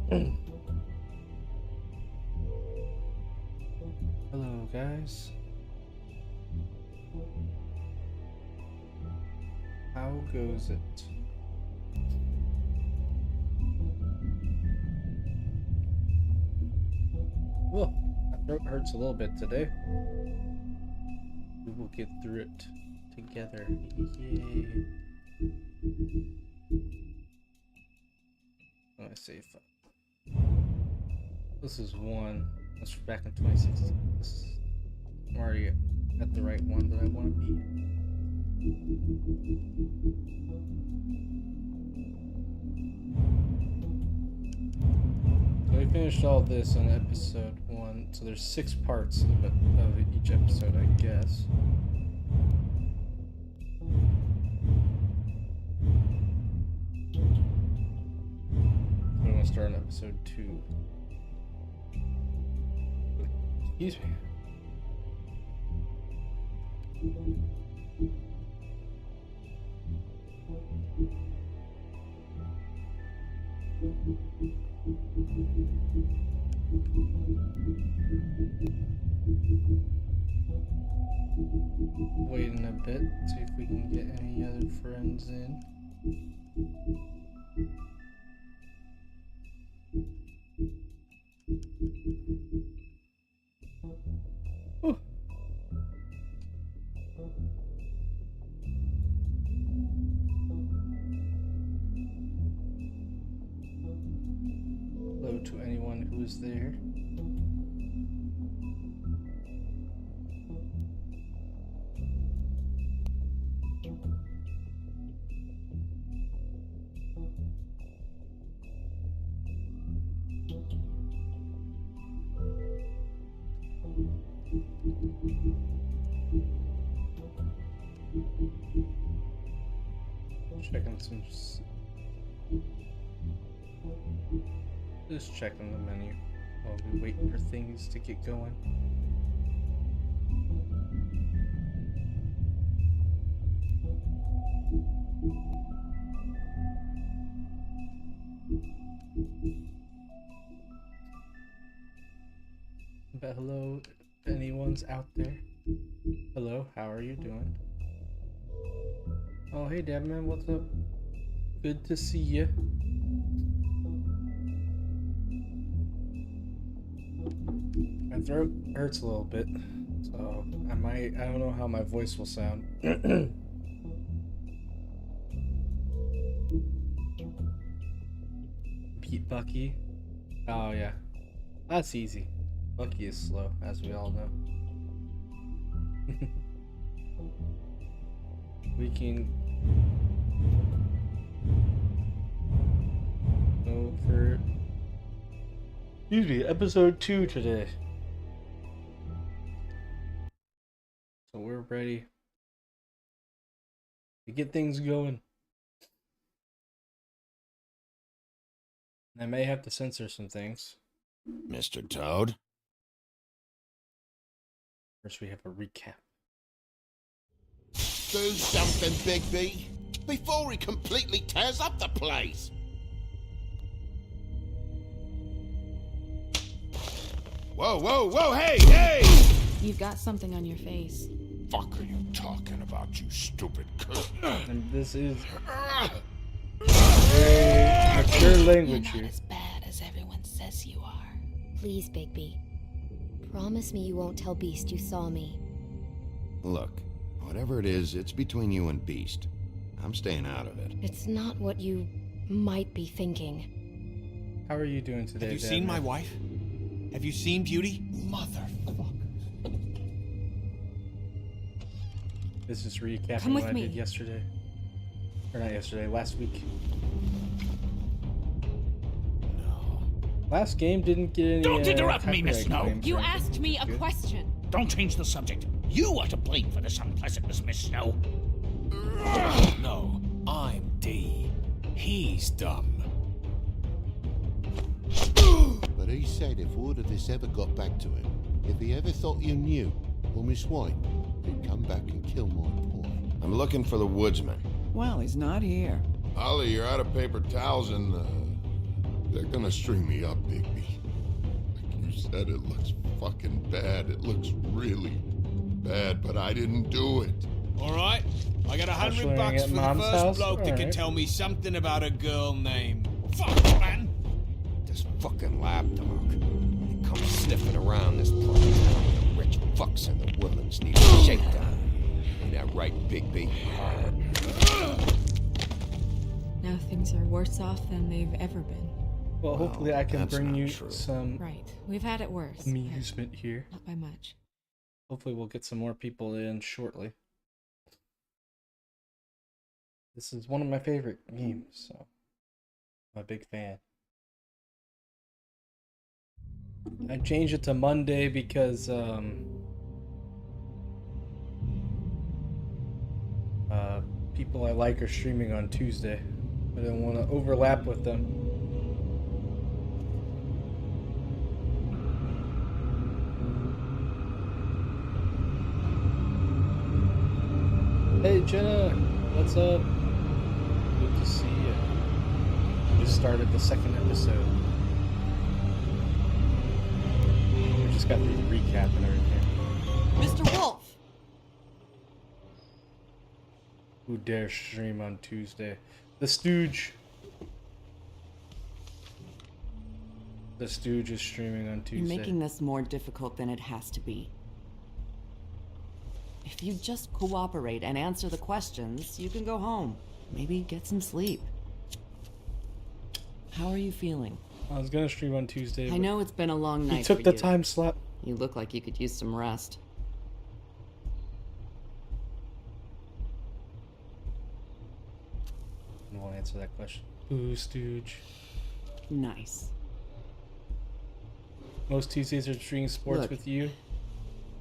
Hello, guys. How goes it? Well, my throat hurts a little bit today. We will get through it together. Yay. Let me see if this is one. That's back in 2016. I'm already at the right one that I want to be. So we finished all this in episode 1, so there's 6 parts of each episode, I guess. I'm gonna start on episode 2. Excuse me. Waiting a bit, see if we can get any other friends in. Ooh. Hello to anyone who is there. Checking some. Just checking the menu while we wait for things to get going. But hello, if anyone's out there. Hello, how are you doing? Oh, hey, Dabman, what's up? Good to see you. My throat hurts a little bit, so I don't know how my voice will sound. Beat Bucky. Oh, yeah. That's easy. Bucky is slow, as we all know. We can go for, excuse me, episode 2 today. So we're ready to get things going. I may have to censor some things. Mr. Toad? First we have a recap. Do something, Bigby, before he completely tears up the place. Whoa, whoa, whoa, hey, hey! You've got something on your face. Fuck are you talking about, you stupid coot? And this is very mature language You're here. not as bad as everyone says you are. Please, Bigby. Promise me you won't tell Beast you saw me. Look, whatever it is, it's between you and Beast. I'm staying out of it. It's not what you might be thinking. How are you doing today, Have you seen Dad? my wife? Have you seen Beauty? Motherfucker. This is recapping Come with what I me. did yesterday. Or not yesterday, last week. No. Last game didn't get any. Don't interrupt me, copyright Miss Snow. claims or You anything, asked which me is a good. question. Don't change the subject. You are to blame for this unpleasantness, Miss Snow. No, I'm D. He's dumb. But he said if word of this ever got back to him, if he ever thought you knew, or Miss White, he'd come back and kill my boy. I'm looking for the woodsman. Well, he's not here. Holly, you're out of paper towels and, They're gonna string me up, Bigby. Like you said, it looks fucking bad. It looks really bad, but I didn't do it. Alright, I got Actually, $100 at for the Mom's first house? bloke that can Alright. tell me something about a girl named... Fuck, man! This fucking lapdog. He comes sniffing around this place. The rich fucks in the Woodlands need a shakedown. Ain't that right, Bigby? Now things are worse off than they've ever been. Well, hopefully I can that's bring not you true. some Right. We've had it worse. amusement here. Not by much. Hopefully we'll get some more people in shortly. This is one of my favorite games, so I'm a big fan. I changed it to Monday because people I like are streaming on Tuesday. I didn't want to overlap with them. Hey Jenna, what's up? Good to see you. Just started the second episode. We just got the recap and everything. Mr. Wolf! Who dare stream on Tuesday? The Stooge. The Stooge is streaming on Tuesday. You're making this more difficult than it has to be. If you just cooperate and answer the questions, you can go home. Maybe get some sleep. How are you feeling? I was gonna stream on Tuesday. I know it's been a long night He took for the you. time slot. You look like you could use some rest. I won't answer that question. Ooh, Stooge. Nice. Most Tuesdays are streaming sports Look, with you.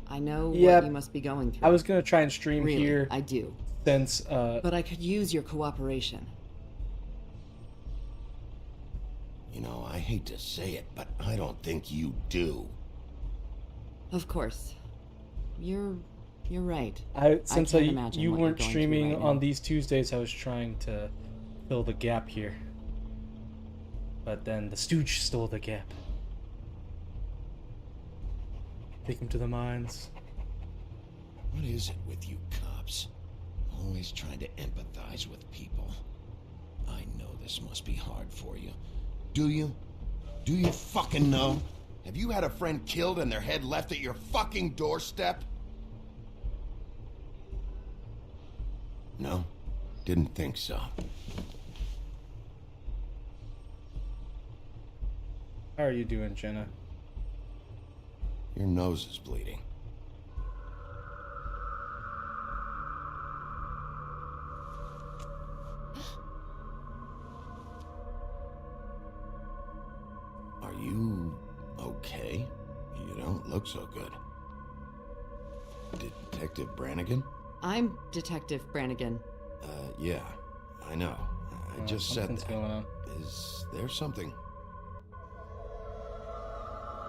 I know Yep. what you must be going through. I was gonna try and stream really, here I do. since But I could use your cooperation. You know, I hate to say it, but I don't think you do. Of course. You're right. since can't imagine you what you're weren't going through streaming right on now. these Tuesdays, I was trying to fill the gap here. But then the Stooge stole the gap. Take him to the mines. What is it with you cops? Always trying to empathize with people. I know this must be hard for you. Do you? Do you fucking know? Have you had a friend killed and their head left at your fucking doorstep? No? Didn't think so. How are you doing, Jenna? Your nose is bleeding. Are you okay? You don't look so good. Detective Brannigan? I'm Detective Brannigan. Yeah, I know. I just said something's that. going on. Is there something?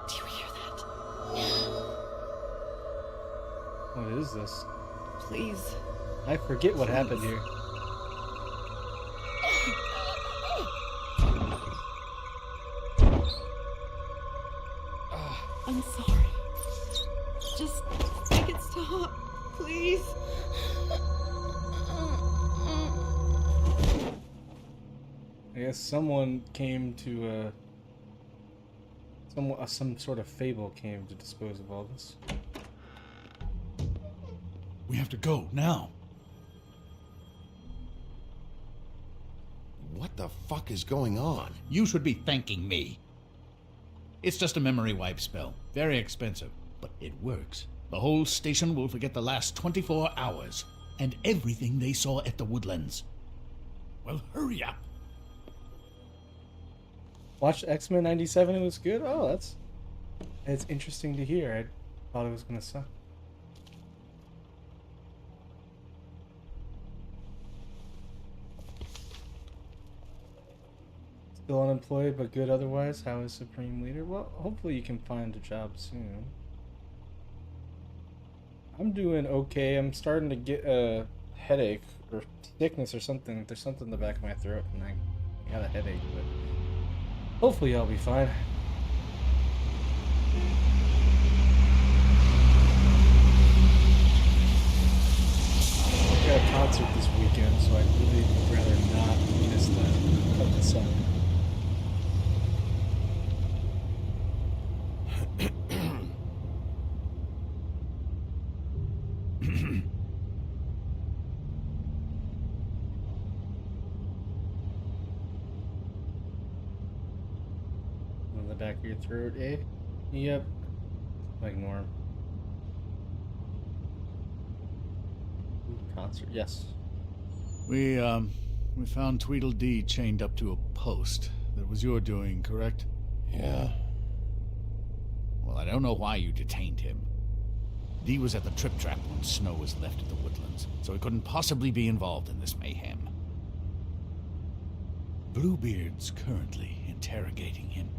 Do you hear that? What is this? Please. I forget what happened here. I'm sorry. Just make it stop, please. I guess someone came to some sort of fable came to dispose of all this. We have to go now. What the fuck is going on? You should be thanking me. It's just a memory wipe spell. Very expensive, but it works. The whole station will forget the last 24 hours and everything they saw at the Woodlands. Well, hurry up. Watched X-Men 97, it was good? Oh, it's interesting to hear. I thought it was gonna suck. Still unemployed, but good otherwise. How is Supreme Leader? Well, hopefully you can find a job soon. I'm doing okay. I'm starting to get a headache or sickness or something. There's something in the back of my throat, and I got a headache, but Hopefully I'll be fine. I got a concert this weekend, so I'd really rather not miss that. Cut this up. On the back of your throat, eh? Yep. Ignore him. Concert, yes. We found Tweedledee chained up to a post. That was your doing, correct? Yeah. Well, I don't know why you detained him. Dee was at the Trip Trap when Snow was left at the Woodlands, so he couldn't possibly be involved in this mayhem. Bluebeard's currently interrogating him,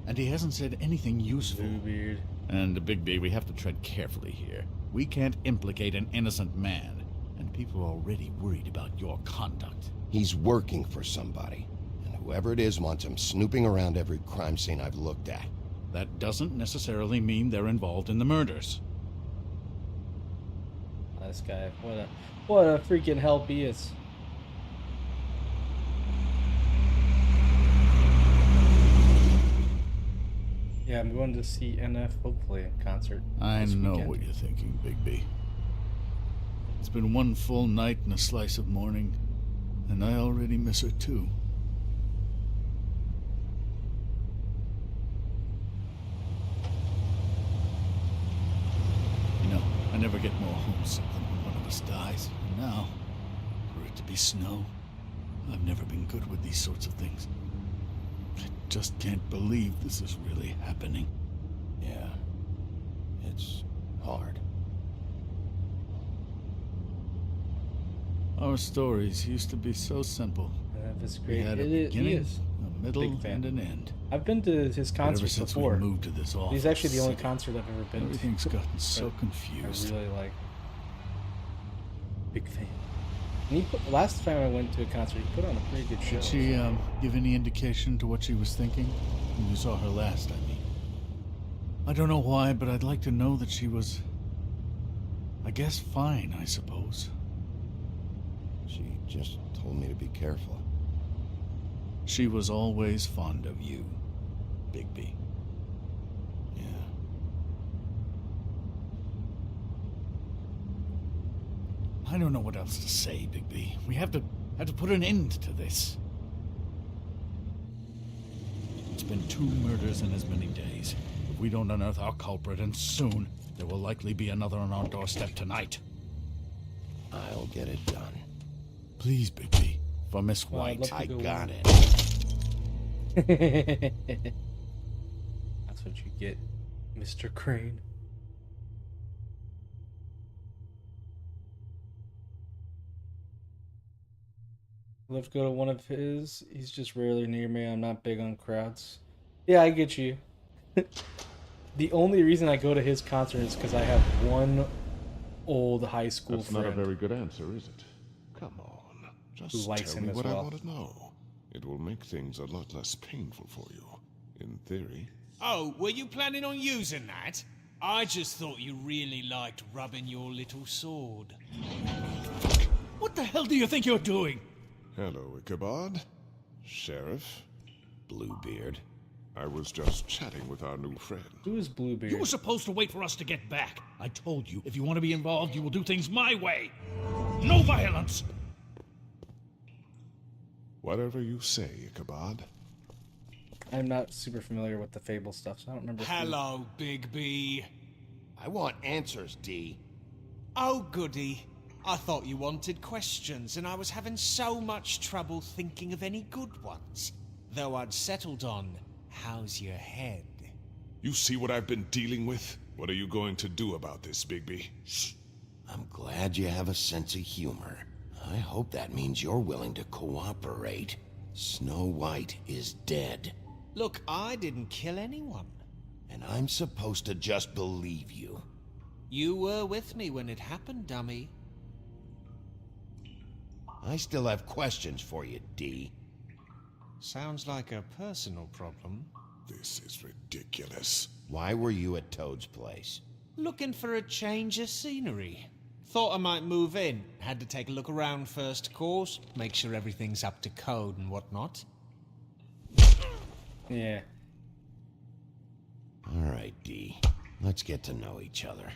and he hasn't said anything useful. Bluebeard. And Bigby, we have to tread carefully here. We can't implicate an innocent man, and people are already worried about your conduct. He's working for somebody, and whoever it is wants him snooping around every crime scene I've looked at. That doesn't necessarily mean they're involved in the murders. This guy, what a freaking help he is. Yeah, I'm going to see NF hopefully in concert. I know weekend. what you're thinking, Bigby. It's been one full night and a slice of morning, and I already miss her too. You know, I never get more homesick than when one of us dies. And now, for it to be Snow, I've never been good with these sorts of things. I just can't believe this is really happening. Yeah. It's hard. Our stories used to be so simple. That's We great. had a He beginning, is. a middle, Big fan. and an end. I've been to his But ever concerts since before. we moved to this office, He's actually the only concert I've ever been everything's to. gotten so But confused. I really like. Big fan. And he put, last time I went to a concert, he put on a pretty good show. Did she give any indication to what she was thinking when you saw her last? I mean, I don't know why, but I'd like to know that she was, I guess, fine. I suppose. She just told me to be careful. She was always fond of you, Bigby. Yeah. I don't know what else to say, Bigby. We have to put an end to this. It's been 2 murders in as many days. If we don't unearth our culprit, and soon, there will likely be another on our doorstep tonight. I'll get it done. Please, Bigby. For Miss Well, I'd White. love I to go got with- it. That's what you get, Mr. Crane. I'd love to go to one of his. He's just rarely near me. I'm not big on crowds. Yeah, I get you. The only reason I go to his concert is because I have one old high school That's friend. not a very good answer, is it? Come on. Just likes tell him me as what I well. want to know. It will make things a lot less painful for you. In theory. Oh, were you planning on using that? I just thought you really liked rubbing your little sword. What the hell do you think you're doing? Hello, Ichabod. Sheriff. Bluebeard. I was just chatting with our new friend. Who is Bluebeard? You were supposed to wait for us to get back. I told you, if you want to be involved, you will do things my way. No violence! Whatever you say, Ichabod. I'm not super familiar with the Fable stuff, so I don't remember. Hello, Bigby. I want answers, D. Oh, goody. I thought you wanted questions, and I was having so much trouble thinking of any good ones. Though I'd settled on, how's your head? You see what I've been dealing with? What are you going to do about this, Bigby? I'm glad you have a sense of humor. I hope that means you're willing to cooperate. Snow White is dead. Look, I didn't kill anyone. And I'm supposed to just believe you. You were with me when it happened, dummy. I still have questions for you, D. Sounds like a personal problem. This is ridiculous. Why were you at Toad's place? Looking for a change of scenery. Thought I might move in. Had to take a look around first, of course. Make sure everything's up to code and whatnot. Yeah. All right, D. Let's get to know each other.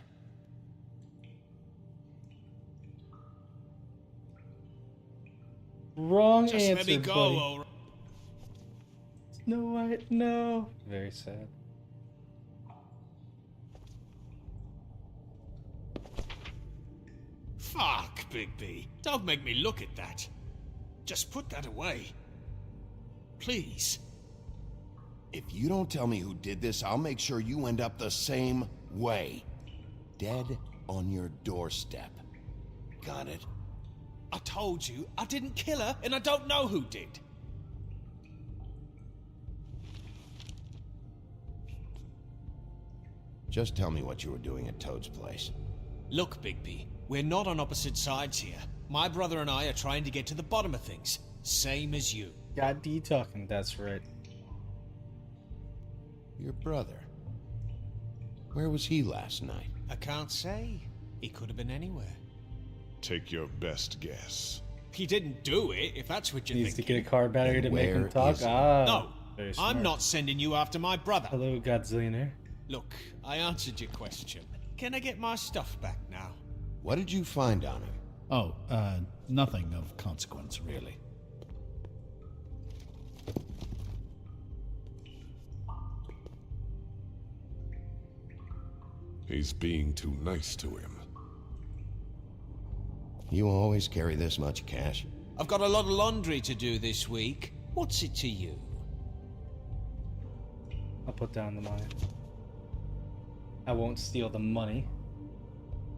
Wrong Just answer, let me go, buddy. all right. Snow White, no. Very sad. Fuck, Bigby. Don't make me look at that. Just put that away. Please. If you don't tell me who did this, I'll make sure you end up the same way. Dead on your doorstep. Got it? I told you, I didn't kill her, and I don't know who did. Just tell me what you were doing at Toad's place. Look, Bigby, we're not on opposite sides here. My brother and I are trying to get to the bottom of things. Same as you. Got D talking, that's right. Your brother. Where was he last night? I can't say. He could have been anywhere. Take your best guess. He didn't do it, if that's what you're Needs to thinking. get a car battery to make him where talk. is he? No, very I'm smart. not sending you after my brother. Hello, Godzillionaire. Look, I answered your question. Can I get my stuff back now? What did you find on him? Oh, nothing of consequence, really. He's being too nice to him. You always carry this much cash? I've got a lot of laundry to do this week. What's it to you? I'll put down the money. I won't steal the money.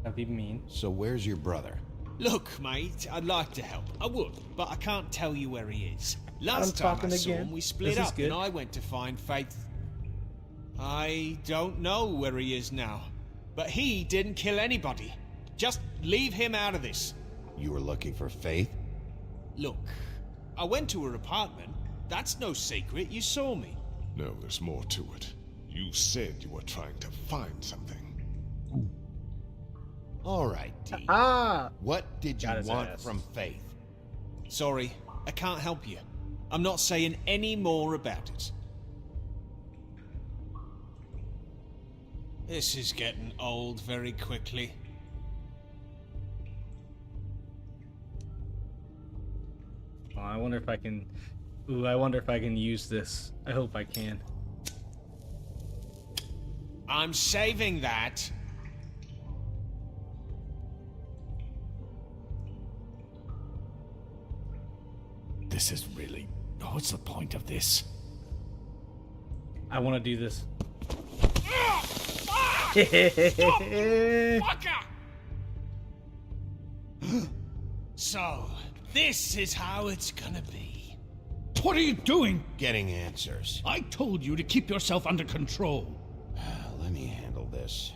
That'd be mean. So where's your brother? Look, mate, I'd like to help. I would, but I can't tell you where he is. Last I'm time talking I saw again. him, we split This is up good. and I went to find Faith. I don't know where he is now, but he didn't kill anybody. Just leave him out of this. You were looking for Faith? Look, I went to her apartment. That's no secret. You saw me. No, there's more to it. You said you were trying to find something. All right, D. Ah! What did you Got his want ass. from Faith? Sorry, I can't help you. I'm not saying any more about it. This is getting old very quickly. Oh, I wonder if I can... Ooh, I wonder if I can use this. I hope I can. I'm saving that. This is really... What's the point of this? I want to do this. So, this is how it's gonna be. What are you doing? Getting answers. I told you to keep yourself under control. Let me handle this.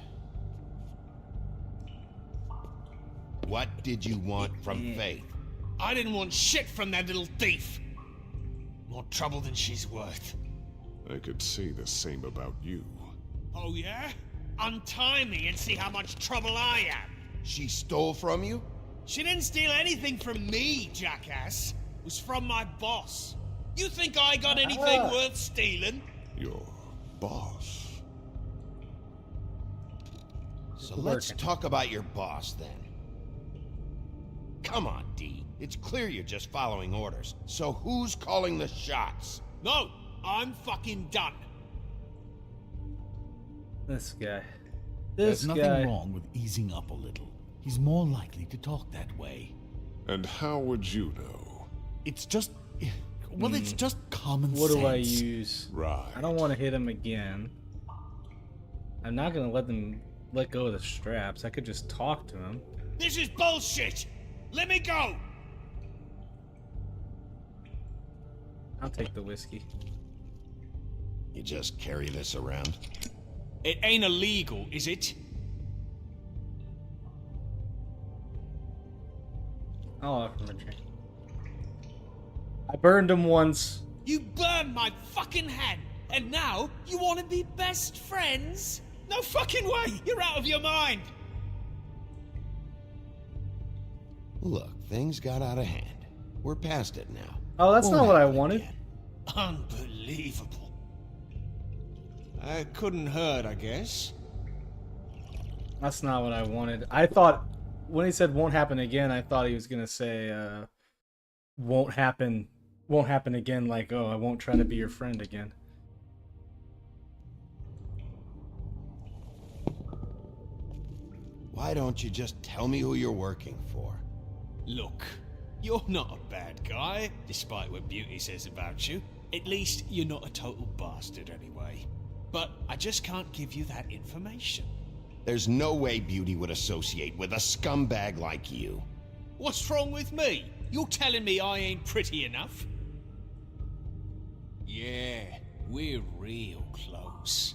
What did you want from Faith? I didn't want shit from that little thief. More trouble than she's worth. I could say the same about you. Oh yeah? Untie me and see how much trouble I am. She stole from you? She didn't steal anything from me, jackass. It was from my boss. You think I got anything worth stealing? Your boss. So let's talk about your boss then. Come on, D. It's clear you're just following orders. So who's calling the shots? No, I'm fucking done. This guy. There's This nothing guy. wrong with easing up a little. He's more likely to talk that way. And how would you know? It's just... Well, it's just common What sense. do I use? Right. I don't want to hit him again. I'm not going to let go of the straps. I could just talk to him. This is bullshit. Let me go. I'll take the whiskey. You just carry this around? It ain't illegal, is it? I'll offer him a drink. I burned him once. You burned my fucking hand, and now you want to be best friends? No fucking way! You're out of your mind! Look, things got out of hand. We're past it now. Oh, that's Won't not what I happen wanted. again. Unbelievable. It couldn't hurt, I guess. That's not what I wanted. I thought when he said "won't happen again," I thought he was gonna say "won't happen again." Like, oh, I won't try to be your friend again. Why don't you just tell me who you're working for? Look, you're not a bad guy, despite what Beauty says about you. At least you're not a total bastard anyway. But I just can't give you that information. There's no way Beauty would associate with a scumbag like you. What's wrong with me? You're telling me I ain't pretty enough? Yeah, we're real close.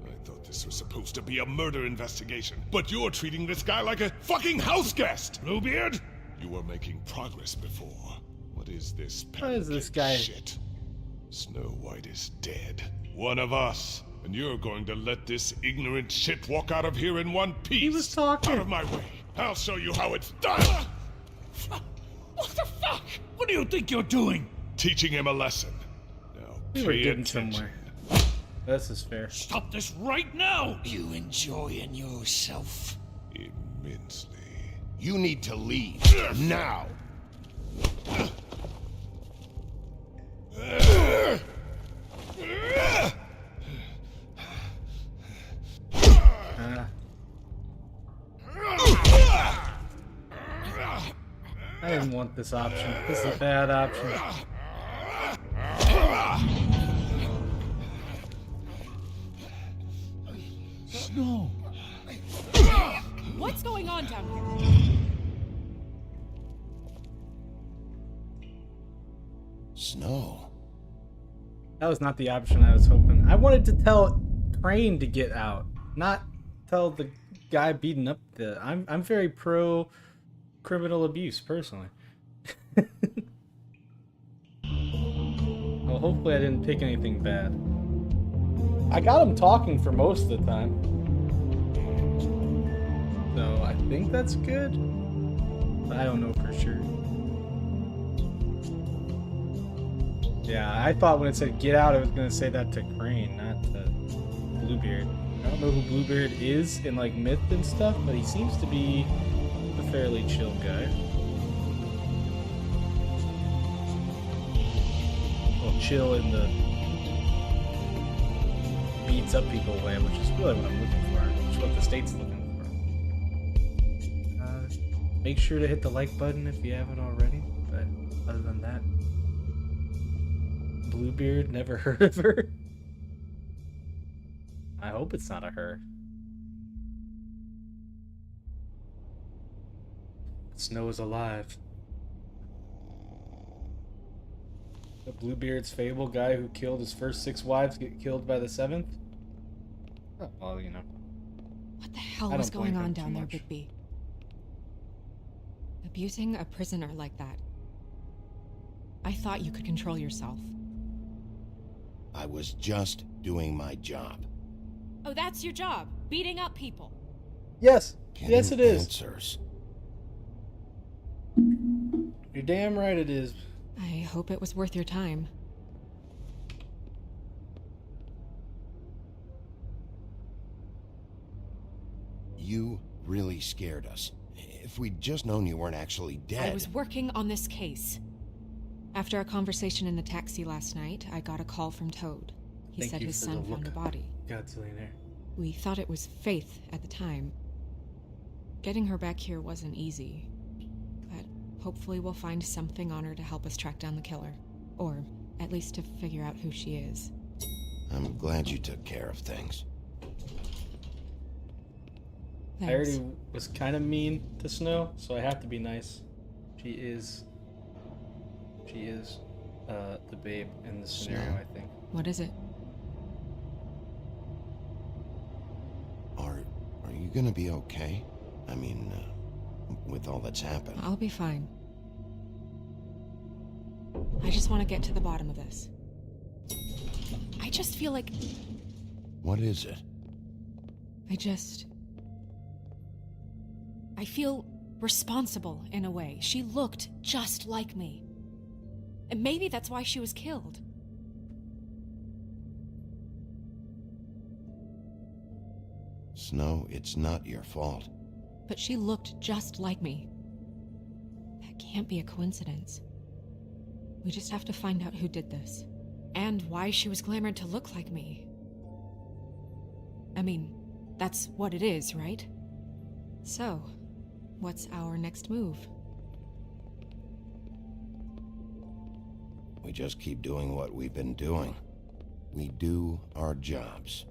I thought this was supposed to be a murder investigation, but you're treating this guy like a fucking house guest, Bluebeard! You were making progress before. What is this What is this pancake guy? shit? Snow White is dead. One of us. And you're going to let this ignorant shit walk out of here in one piece. He was talking. Out of my way. I'll show you how it's done. What the fuck? What do you think you're doing? Teaching him a lesson. Now We were pay getting attention. somewhere. This is fair. Stop this right now! You enjoying yourself? Immensely. You need to leave. Now! I didn't want this option. This is a bad option. Snow. What's going on down here? Snow. That was not the option I was hoping. I wanted to tell Crane to get out, not tell the guy beating up the. I'm very pro criminal abuse personally. Well, hopefully I didn't pick anything bad. I got him talking for most of the time, so I think that's good. But I don't know for sure. Yeah, I thought when it said get out, it was gonna say that to Crane, not to Bluebeard. I don't know who Bluebeard is in like myth and stuff, but he seems to be a fairly chill guy. Well, chill in the beats up people way, which is really what I'm looking for, which is what the state's looking for. Make sure to hit the like button if you haven't already, but other than that, Bluebeard, never heard of her. I hope it's not a her. Snow is alive. The Bluebeard's fable guy who killed his first 6 wives get killed by the 7th? Oh, well, you know. What the hell I was don't going blame on him down too there, much. Bigby? Abusing a prisoner like that. I thought you could control yourself. I was just doing my job. Oh, that's your job, beating up people. Yes, Getting yes it is. Answers. You're damn right it is. I hope it was worth your time. You really scared us. If we'd just known you weren't actually dead. I was working on this case. After our conversation in the taxi last night, I got a call from Toad. He Thank said you his for son the found a look. body. Godzillionaire. We thought it was Faith at the time. Getting her back here wasn't easy. But hopefully we'll find something on her to help us track down the killer. Or at least to figure out who she is. I'm glad you took care of things. I Thanks. already was kind of mean to Snow, so I have to be nice. She is the babe in the scenario, Snow. I think. What is it? Are you gonna be okay? I mean, with all that's happened. I'll be fine. I just want to get to the bottom of this. I just feel like What is it? I feel responsible in a way. She looked just like me. And maybe that's why she was killed. Snow, it's not your fault. But she looked just like me. That can't be a coincidence. We just have to find out who did this. And why she was glamored to look like me. I mean, that's what it is, right? So, what's our next move? We just keep doing what we've been doing. We do our jobs.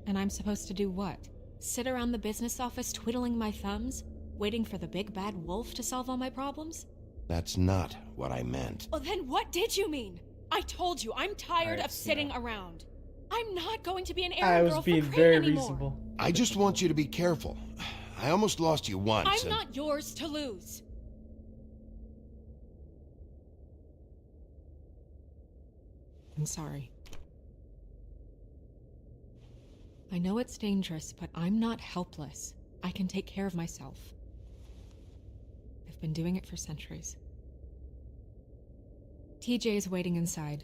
And I'm supposed to do what? Sit around the business office twiddling my thumbs, waiting for the big bad wolf to solve all my problems? That's not what I meant. Well, then what did you mean? I told you, I'm tired Alright, of sitting around. I'm not going to be an I errand was girl being for Crane very anymore. reasonable. I just want you to be careful. I almost lost you once. I'm not yours to lose. I'm sorry. I know it's dangerous, but I'm not helpless. I can take care of myself. I've been doing it for centuries. TJ is waiting inside.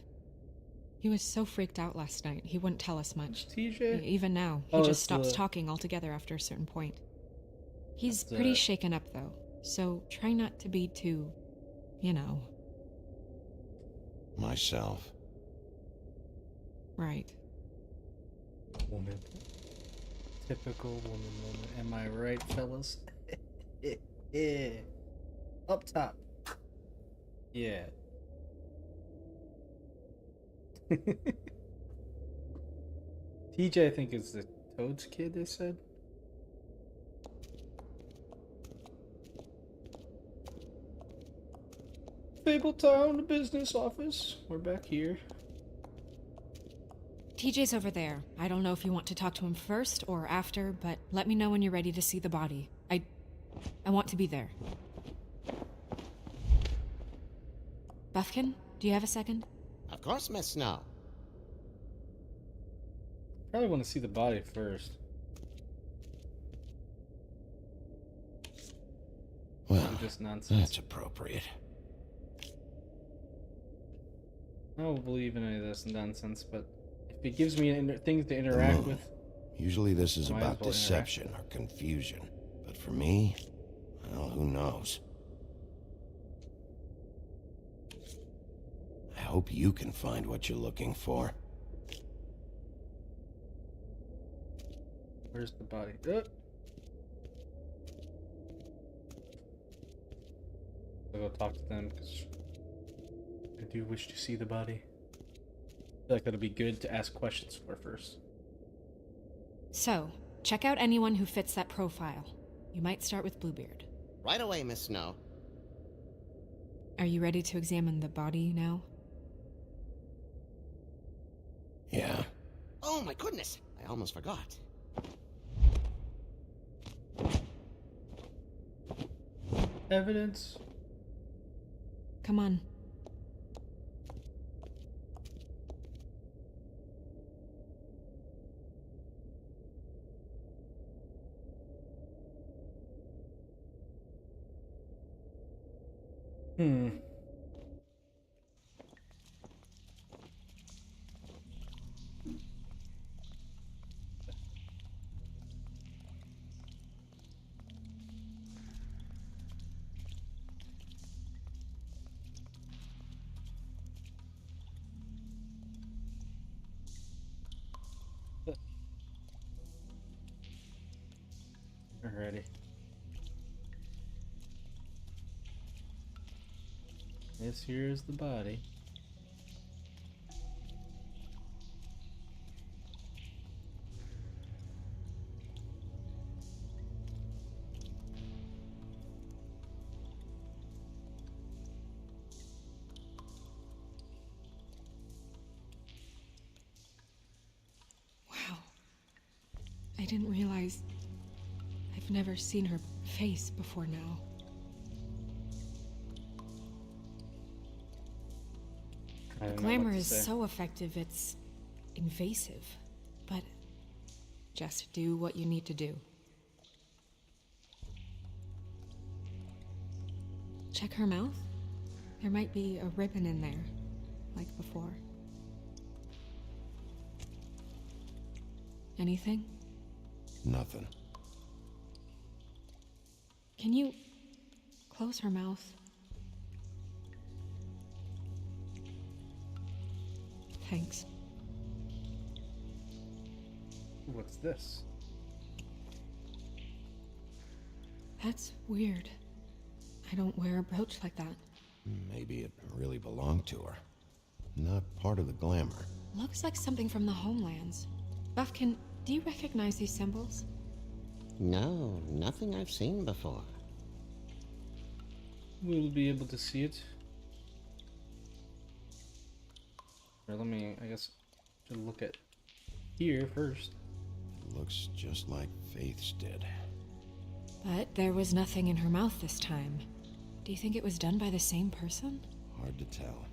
He was so freaked out last night, he wouldn't tell us much. TJ? Even now, he just stops talking altogether after a certain point. He's pretty shaken up, though, so try not to be too, you know. Myself. Right. Woman. Typical woman moment. Am I right, fellas? Yeah. Up top. Yeah. TJ, I think, is the Toad's kid, they said. Fabletown, the business office. We're back here. TJ's over there. I don't know if you want to talk to him first or after, but let me know when you're ready to see the body. I want to be there. Buffkin, do you have a second? Of course, Miss Snow. Probably want to see the body first. Well, just nonsense. that's appropriate. I don't believe in any of this nonsense, but if it gives me things to interact with... Usually this is might as about well deception or confusion. But for me, well, who knows? I hope you can find what you're looking for. Where's the body? I'll go talk to them, because I do wish to see the body. I feel like that'll be good to ask questions for first. So, check out anyone who fits that profile. You might start with Bluebeard. Right away, Miss Snow. Are you ready to examine the body now? Yeah. Oh my goodness, I almost forgot. Evidence? Come on. Alrighty. This here is the body. Wow. I didn't realize I've never seen her face before now. I The don't know what glamour to is say. so effective, it's invasive. But just do what you need to do. Check her mouth. There might be a ribbon in there, like before. Anything? Nothing. Can you close her mouth? Thanks. What's this? That's weird. I don't wear a brooch like that. Maybe it really belonged to her. Not part of the glamour. Looks like something from the homelands. Buffkin, do you recognize these symbols? No, nothing I've seen before. We'll be able to see it. Or let me, I guess, to look at here first. It looks just like Faith's did. But there was nothing in her mouth this time. Do you think it was done by the same person? Hard to tell.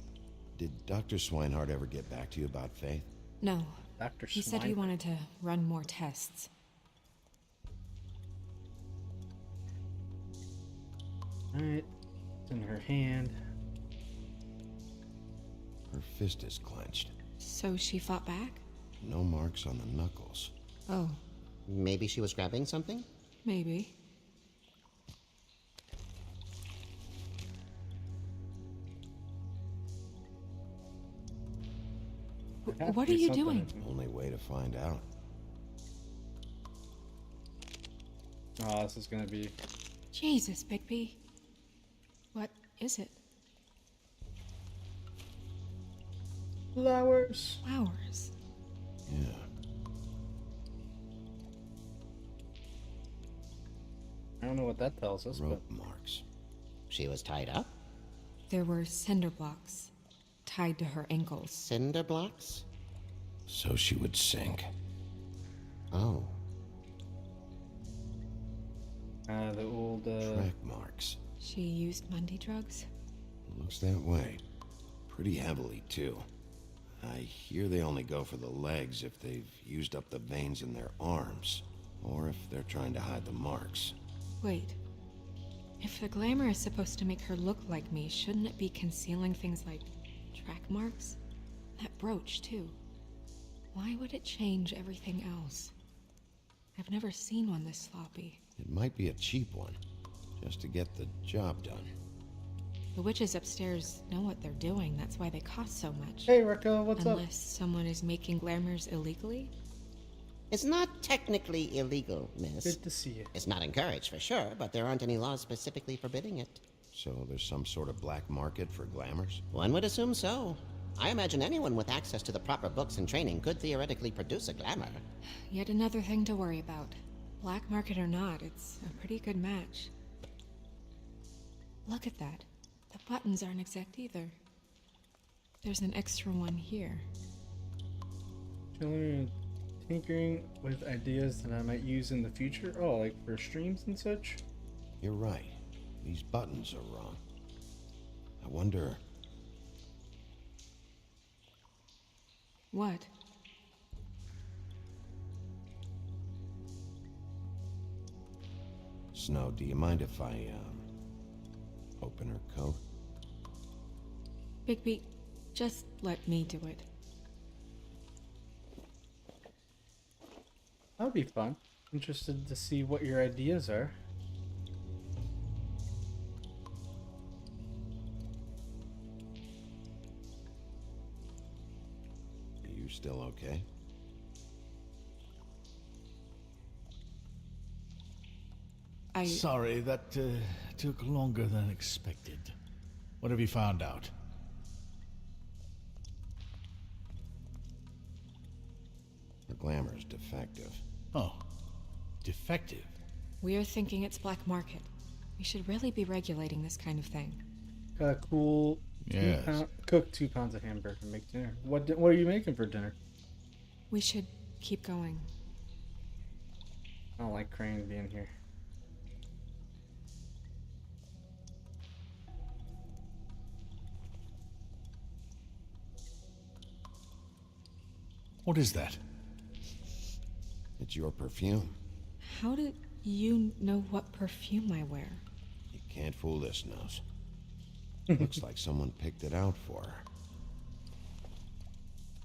Did Dr. Swinehart ever get back to you about Faith? No. Dr. He said he wanted to run more tests. Alright. It's in her hand. Her fist is clenched. So she fought back? No marks on the knuckles. Oh, Maybe she was grabbing something? maybe. There has What to are be you something doing? in- Only way to find out. Oh, this is gonna be. Jesus, Bigby. What is it? Flowers. Flowers. Yeah. I don't know what that tells us, Rope marks. She was tied up? There were cinder blocks tied to her ankles. Cinder blocks? So she would sink. Oh. the old. Track marks. She used Mundy drugs? Looks that way. Pretty heavily, too. I hear they only go for the legs if they've used up the veins in their arms, or if they're trying to hide the marks. Wait. If the glamour is supposed to make her look like me, shouldn't it be concealing things like track marks? That brooch, too. Why would it change everything else? I've never seen one this sloppy. It might be a cheap one, just to get the job done. The witches upstairs know what they're doing, that's why they cost so much. Hey, Rico, what's up? Unless someone is making glamours illegally? It's not technically illegal, miss. Good to see you. It's not encouraged for sure, but there aren't any laws specifically forbidding it. So there's some sort of black market for glamours? One would assume so. I imagine anyone with access to the proper books and training could theoretically produce a glamour. Yet another thing to worry about. Black market or not, it's a pretty good match. Look at that. The buttons aren't exact either. There's an extra one here. Chilling, tinkering with ideas that I might use in the future. Oh, like for streams and such? You're right. These buttons are wrong. I wonder... What? Snow, do you mind if I, open her coat? Bigby, just let me do it. That would be fun. Interested to see what your ideas are. Are you still okay? Sorry, that took longer than expected. What have you found out? The glamour's defective. Oh, defective. We're thinking it's black market. We should really be regulating this kind of thing. Got a cool Yes. cook 2 pounds of hamburger and make dinner. What are you making for dinner? We should keep going. I don't like Crane being here. What is that? It's your perfume. How did you know what perfume I wear? You can't fool this nose. Looks like someone picked it out for her.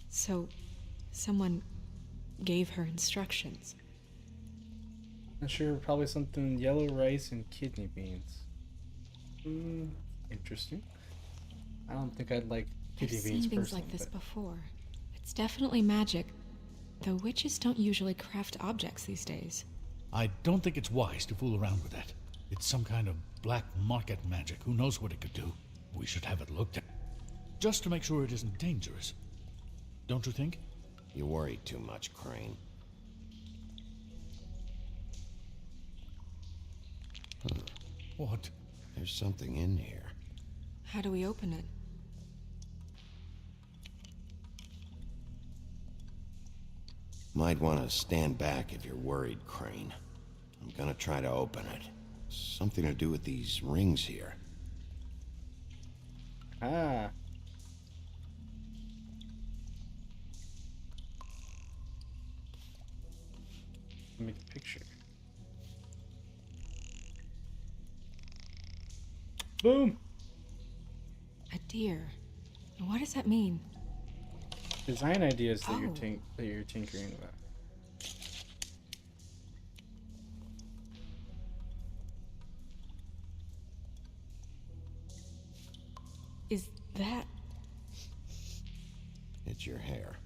So, someone gave her instructions. Not sure, probably something yellow rice and kidney beans. Interesting. I don't think I'd like kidney I've beans seen things personally, like this but before. It's definitely magic, though witches don't usually craft objects these days. I don't think it's wise to fool around with that. It's some kind of black market magic. Who knows what it could do? We should have it looked at. Just to make sure it isn't dangerous. Don't you think? You worry too much, Crane. What? There's something in here. How do we open it? Might want to stand back if you're worried, Crane. I'm gonna try to open it. Something to do with these rings here. ah. Make a picture. Boom. A deer. What does that mean? Design ideas that Oh. you're tinkering about. Is that... It's your hair.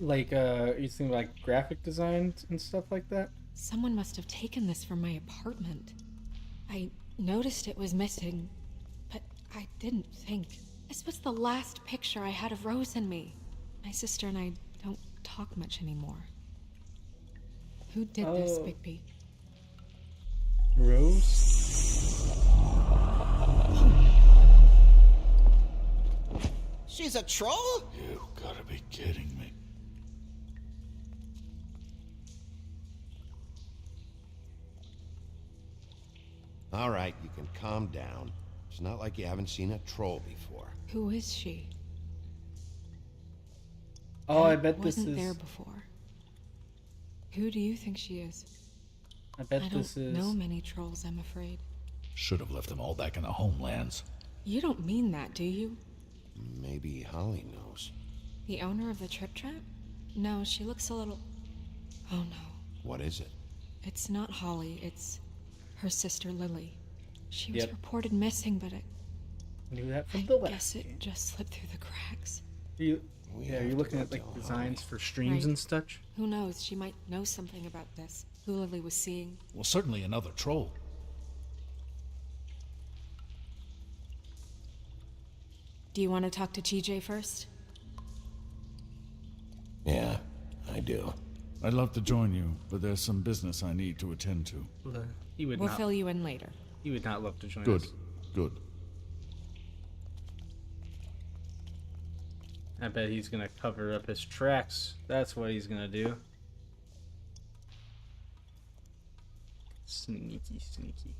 Like, you think like graphic design and stuff like that? Someone must have taken this from my apartment. I noticed it was missing, but I didn't think. This was the last picture I had of Rose and me. My sister and I don't talk much anymore. Who did this, Oh. Bigby? Rose? She's a troll? You gotta be kidding me. All right, you can calm down. It's not like you haven't seen a troll before. Who is she? Oh, I bet this wasn't is. there before. Who do you think she is? I bet I this don't is. know many trolls, I'm afraid. Should have left them all back in the homelands. You don't mean that, do you? Maybe Holly knows. The owner of the Trip Trap? No, she looks a little... Oh no. What is it? It's not Holly, it's her sister Lily. She was Yep. reported missing, but I Knew that from the last guess it just slipped through the cracks. You, We yeah, have you're to looking go at like tell designs Holly. for streams Right. and such. Who knows, she might know something about this. Who Lily was seeing. Well, certainly another troll. Do you want to talk to TJ first? Yeah, I do. I'd love to join you, but there's some business I need to attend to. He would We'll not. fill you in later. He would not love to join Good, us. good. I bet he's gonna cover up his tracks. That's what he's gonna do. Sneaky, sneaky.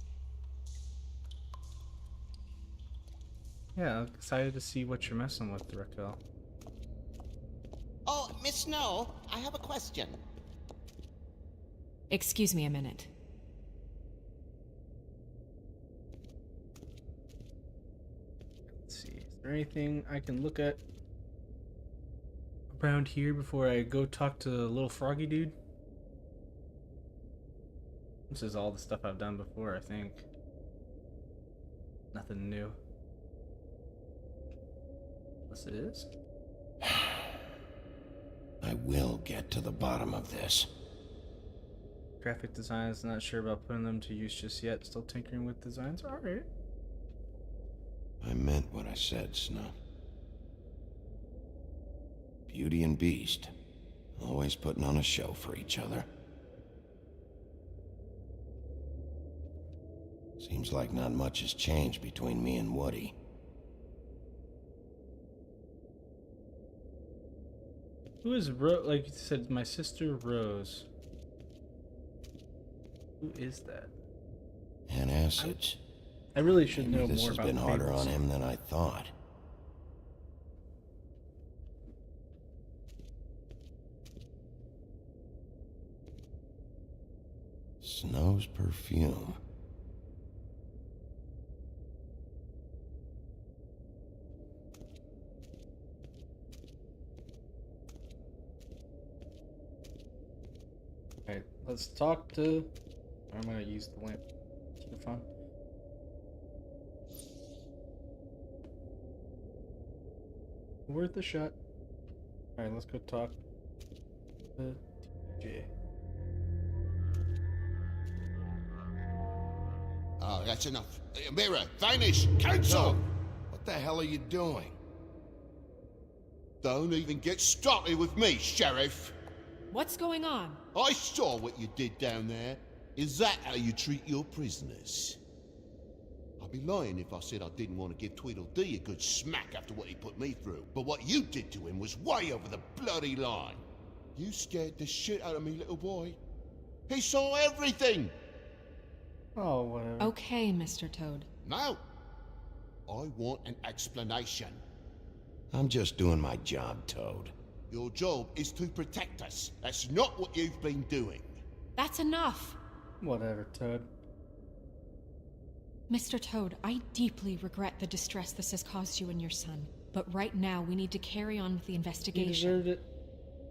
Yeah, I'm excited to see what you're messing with, Raquel. Oh, Miss Snow, I have a question. Excuse me a minute. Let's see. Is there anything I can look at around here before I go talk to the little froggy dude? This is all the stuff I've done before, I think. Nothing new. Unless it is. I will get to the bottom of this. Graphic designs, not sure about putting them to use just yet. Still tinkering with designs. Alright. I meant what I said, Snow. Beauty and Beast. Always putting on a show for each other. Seems like not much has changed between me and Woody. Who is Rose? Like you said, my sister Rose. Who is that? And acids. I really should know Maybe this more has about been harder fables. on him than I thought. Snow's perfume. Alright, let's talk to... I'm gonna use the lamp. Keep it fun. Worth a shot. Alright, let's go talk to TJ. Oh, that's enough. Mirror, vanish, cancel! What the hell are you doing? Don't even get started with me, Sheriff. What's going on? I saw what you did down there. Is that how you treat your prisoners? I'd be lying if I said I didn't want to give Tweedledee a good smack after what he put me through. But what you did to him was way over the bloody line. You scared the shit out of me, little boy. He saw everything! Oh, whatever. Okay, Mr. Toad. Now, I want an explanation. I'm just doing my job, Toad. Your job is to protect us. That's not what you've been doing. That's enough. Whatever, Toad. Mr. Toad, I deeply regret the distress this has caused you and your son. But right now, we need to carry on with the You investigation. deserved it.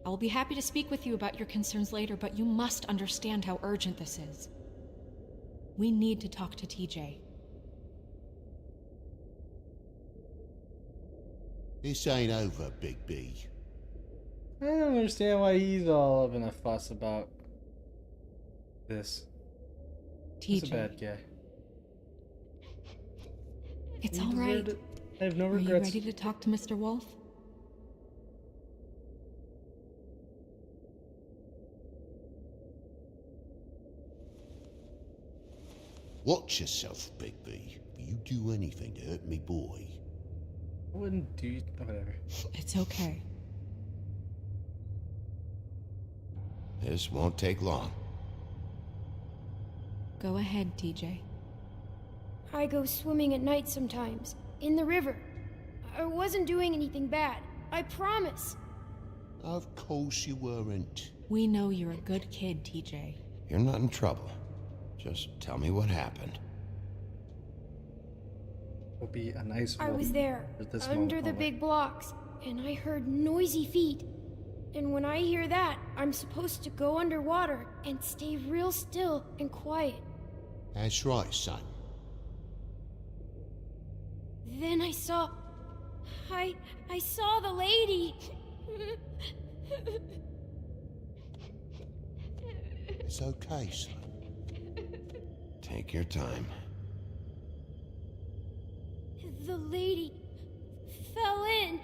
I will be happy to speak with you about your concerns later, but you must understand how urgent this is. We need to talk to TJ. This ain't over, Bigby. I don't understand why he's all up in a fuss about this. He's a TJ. bad guy. It's You all deserved right. it. I have no Are you regrets. ready to talk to Mr. Wolf? Watch yourself, Bigby. If you do anything to hurt me, boy. I wouldn't do whatever. It's okay. This won't take long. Go ahead, TJ. I go swimming at night sometimes, in the river. I wasn't doing anything bad. I promise. Of course you weren't. We know you're a good kid, TJ. You're not in trouble. Just tell me what happened. Will be a nice I wolf was there, at this under moment the only. big blocks, and I heard noisy feet. And when I hear that, I'm supposed to go underwater and stay real still and quiet. That's right, son. Then I saw... I saw the lady. It's okay, son. Take your time. The lady fell in.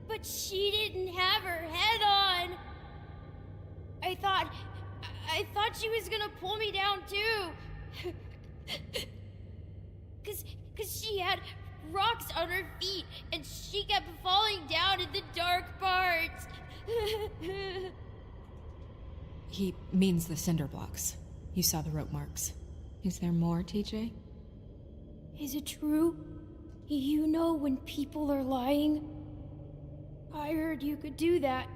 But she didn't have her head on. I thought she was gonna pull me down too. Cause she had rocks on her feet and she kept falling down in the dark parts. He means the cinder blocks. You saw the rope marks. Is there more, TJ? Is it true? You know when people are lying? I heard you could do that.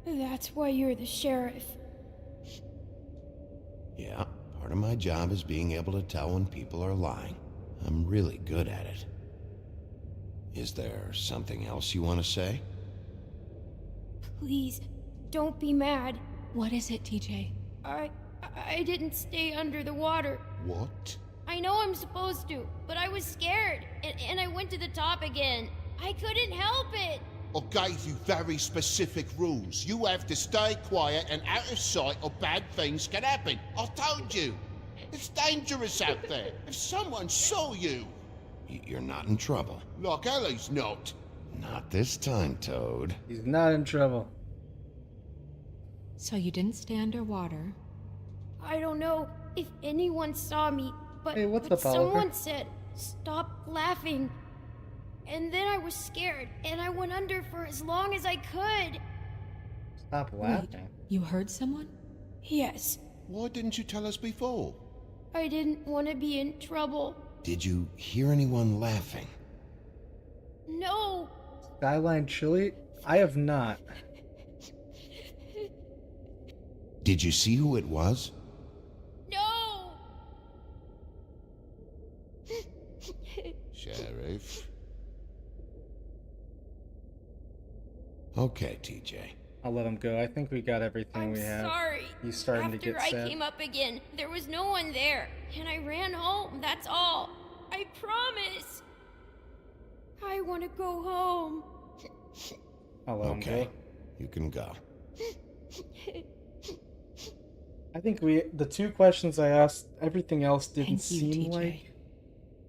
That's why you're the sheriff. Yeah, part of my job is being able to tell when people are lying. I'm really good at it. Is there something else you want to say? Please, don't be mad. What is it, TJ? I didn't stay under the water. What? I know I'm supposed to, but I was scared, and I went to the top again. I couldn't help it. I gave you very specific rules. You have to stay quiet and out of sight or bad things can happen. I told you. It's dangerous out there. If someone saw you... You're not in trouble. Like Ellie's not. Not this time, Toad. He's not in trouble. So you didn't stay underwater. I don't know if anyone saw me, but, Hey, what's but up, Oliver? someone said, stop laughing. And then I was scared, and I went under for as long as I could. Stop Wait, laughing. you heard someone? Yes. Why didn't you tell us before? I didn't want to be in trouble. Did you hear anyone laughing? No. Skyline Chili? I have not. Did you see who it was? No. Sheriff. Okay, TJ. I'll let him go. I think we got everything I'm we have. sorry. He's starting to get After sad. I came up again, there was no one there, and I ran home, that's all. I promise. I want to go home. I'll let him Okay, go. you can go. I think the two questions I asked, everything else didn't Thank you, seem TJ. like.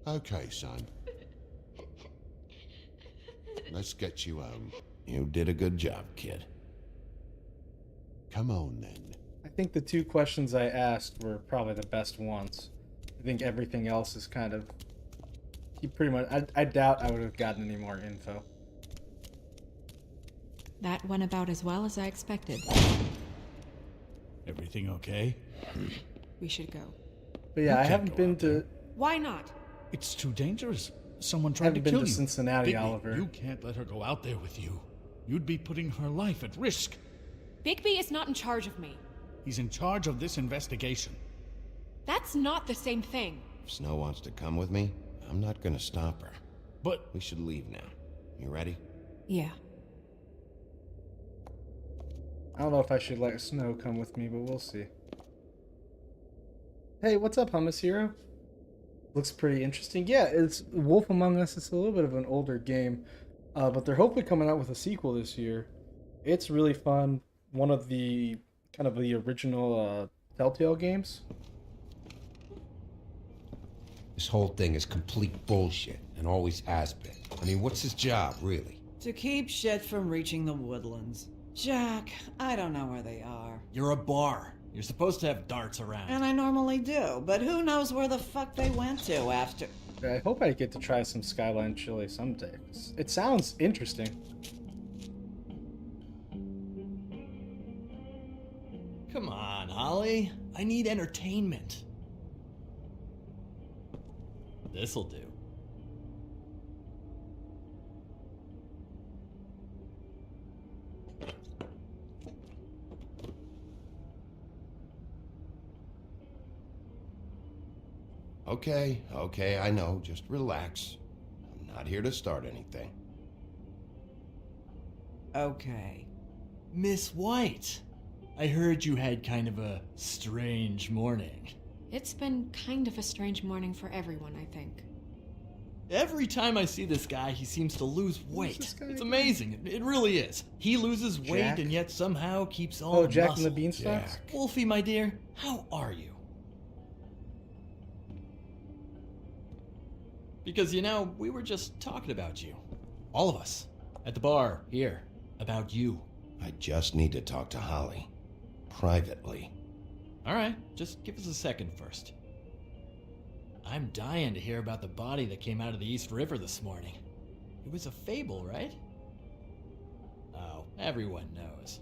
Okay, son. Let's get you home. You did a good job, kid. Come on, then. I think the two questions I asked were probably the best ones. I think everything else is kind of. He pretty much. I doubt I would have gotten any more info. That went about as well as I expected. Everything okay? We should go. But yeah, You I can't haven't go been out to. there. Why not? It's too dangerous. Someone I tried to haven't been kill to you. Cincinnati, Bigby, Oliver. you can't let her go out there with you. You'd be putting her life at risk. Bigby is not in charge of me. He's in charge of this investigation. That's not the same thing. If Snow wants to come with me, I'm not gonna stop her. But We should leave now. You ready? Yeah. I don't know if I should let Snow come with me, but we'll see. Hey, what's up, Hummus Hero? Looks pretty interesting. Yeah, it's Wolf Among Us. It's a little bit of an older game, but they're hopefully coming out with a sequel this year. It's really fun. One of the kind of the original Telltale games. This whole thing is complete bullshit, and always has been. I mean, what's his job, really? To keep shit from reaching the Woodlands. Jack, I don't know where they are. You're a bar. You're supposed to have darts around. And I normally do, but who knows where the fuck they went to after. I hope I get to try some Skyline Chili someday. It sounds interesting. Come on, Holly. I need entertainment. This'll do. Okay, I know. Just relax. I'm not here to start anything. Okay. Miss White, I heard you had kind of a strange morning. It's been kind of a strange morning for everyone, I think. Every time I see this guy, he seems to lose weight. It's amazing. It really is. He loses weight Jack? and yet somehow keeps all Oh, the Jack muscle. and the Beanstalks? Wolfie, my dear, how are you? Because, you know, we were just talking about you. All of us. At the bar, here. About you. I just need to talk to Holly. Privately. Alright, just give us a second first. I'm dying to hear about the body that came out of the East River this morning. It was a fable, right? Oh, everyone knows.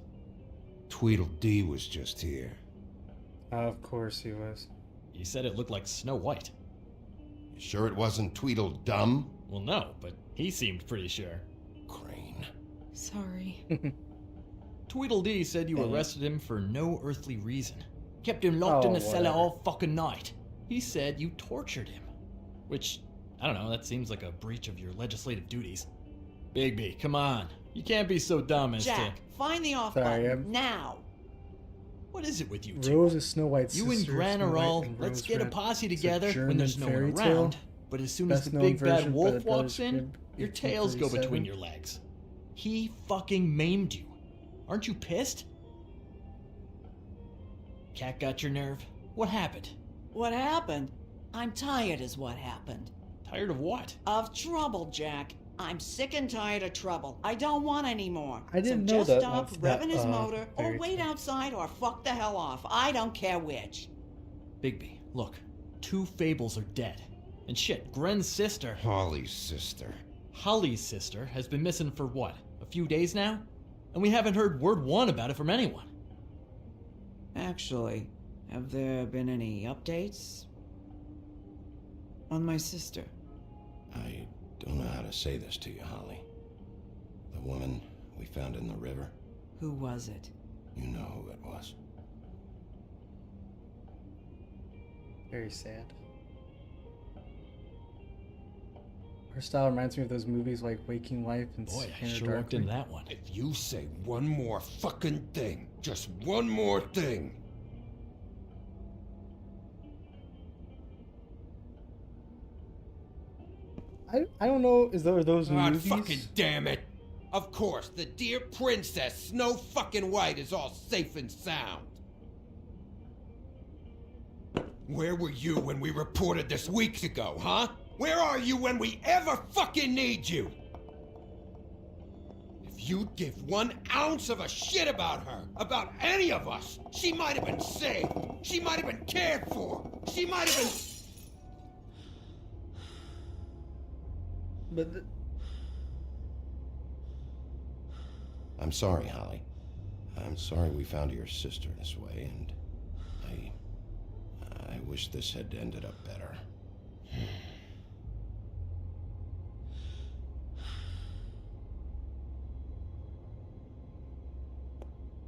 Tweedledee was just here. Of course he was. You said it looked like Snow White. You sure it wasn't Tweedledum? Well, no, but he seemed pretty sure. Crane. Sorry. Tweedledee said you Dang it. arrested him for no earthly reason. Kept him locked in Oh, the cellar whatever. all fucking night. He said you tortured him. Which, I don't know, that seems like a breach of your legislative duties. Bigby, come on. You can't be so dumb as Jack, to... find the off Sorry, button now. What is it with you two? Rose is Snow White's You sister. and Gran Snow are White all, and let's Rose get a Red. posse It's a together when German there's no one fairy tale. around. But as soon as the Best known big bad version, wolf but it walks does in, good. your tails go 1837. between your legs. He fucking maimed you. Aren't you pissed? Cat got your nerve? What happened? What happened? I'm tired is what happened. Tired of what? Of trouble, Jack. I'm sick and tired of trouble. I don't want any more. I didn't so know just that stop of that, revving his motor, or fairy wait tale. outside, or fuck the hell off. I don't care which. Bigby, look. 2 fables are dead. And shit, Gren's sister, Holly's sister. Holly's sister, has been missing for what? A few days now? And we haven't heard word one about it from anyone. Actually, have there been any updates? On my sister. I don't know how to say this to you, Holly. The woman we found in the river. Who was it? You know who it was. Very sad. Her style reminds me of those movies like Waking Life and Boy, I Scanner sure walked Darkly. into that one. If you say one more fucking thing, just one more thing. I don't know, is there those God movies? fucking damn it! Of course, the dear princess, Snow fucking White, is all safe and sound. Where were you when we reported this weeks ago, huh? Where are you when we ever fucking need you? If you'd give 1 ounce of a shit about her, about any of us, she might have been saved. She might have been cared for. She might have been... But I'm sorry, Holly. I'm sorry we found your sister this way, and I wish this had ended up better.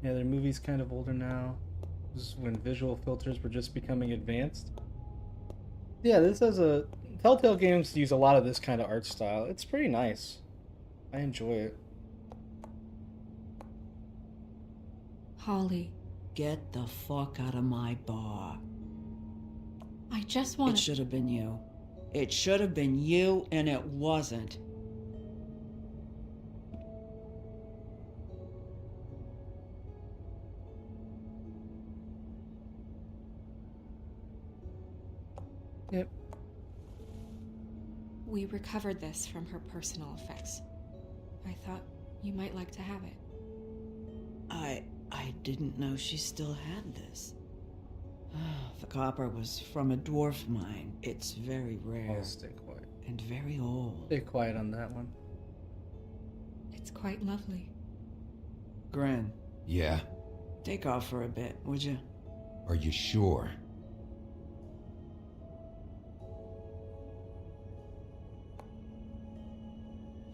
yeah, their movie's kind of older now. This is when visual filters were just becoming advanced. Yeah, this has a... Telltale games use a lot of this kind of art style. It's pretty nice. I enjoy it. Holly, Get the fuck out of my bar. I just want It should have been you. It should have been you, and it wasn't. Yep. We recovered this from her personal effects. I thought you might like to have it. I didn't know she still had this. The copper was from a dwarf mine. It's very rare. I'll stay quiet. And very old. Stay quiet on that one. It's quite lovely. Gren, Yeah? take off for a bit, would you? Are you sure?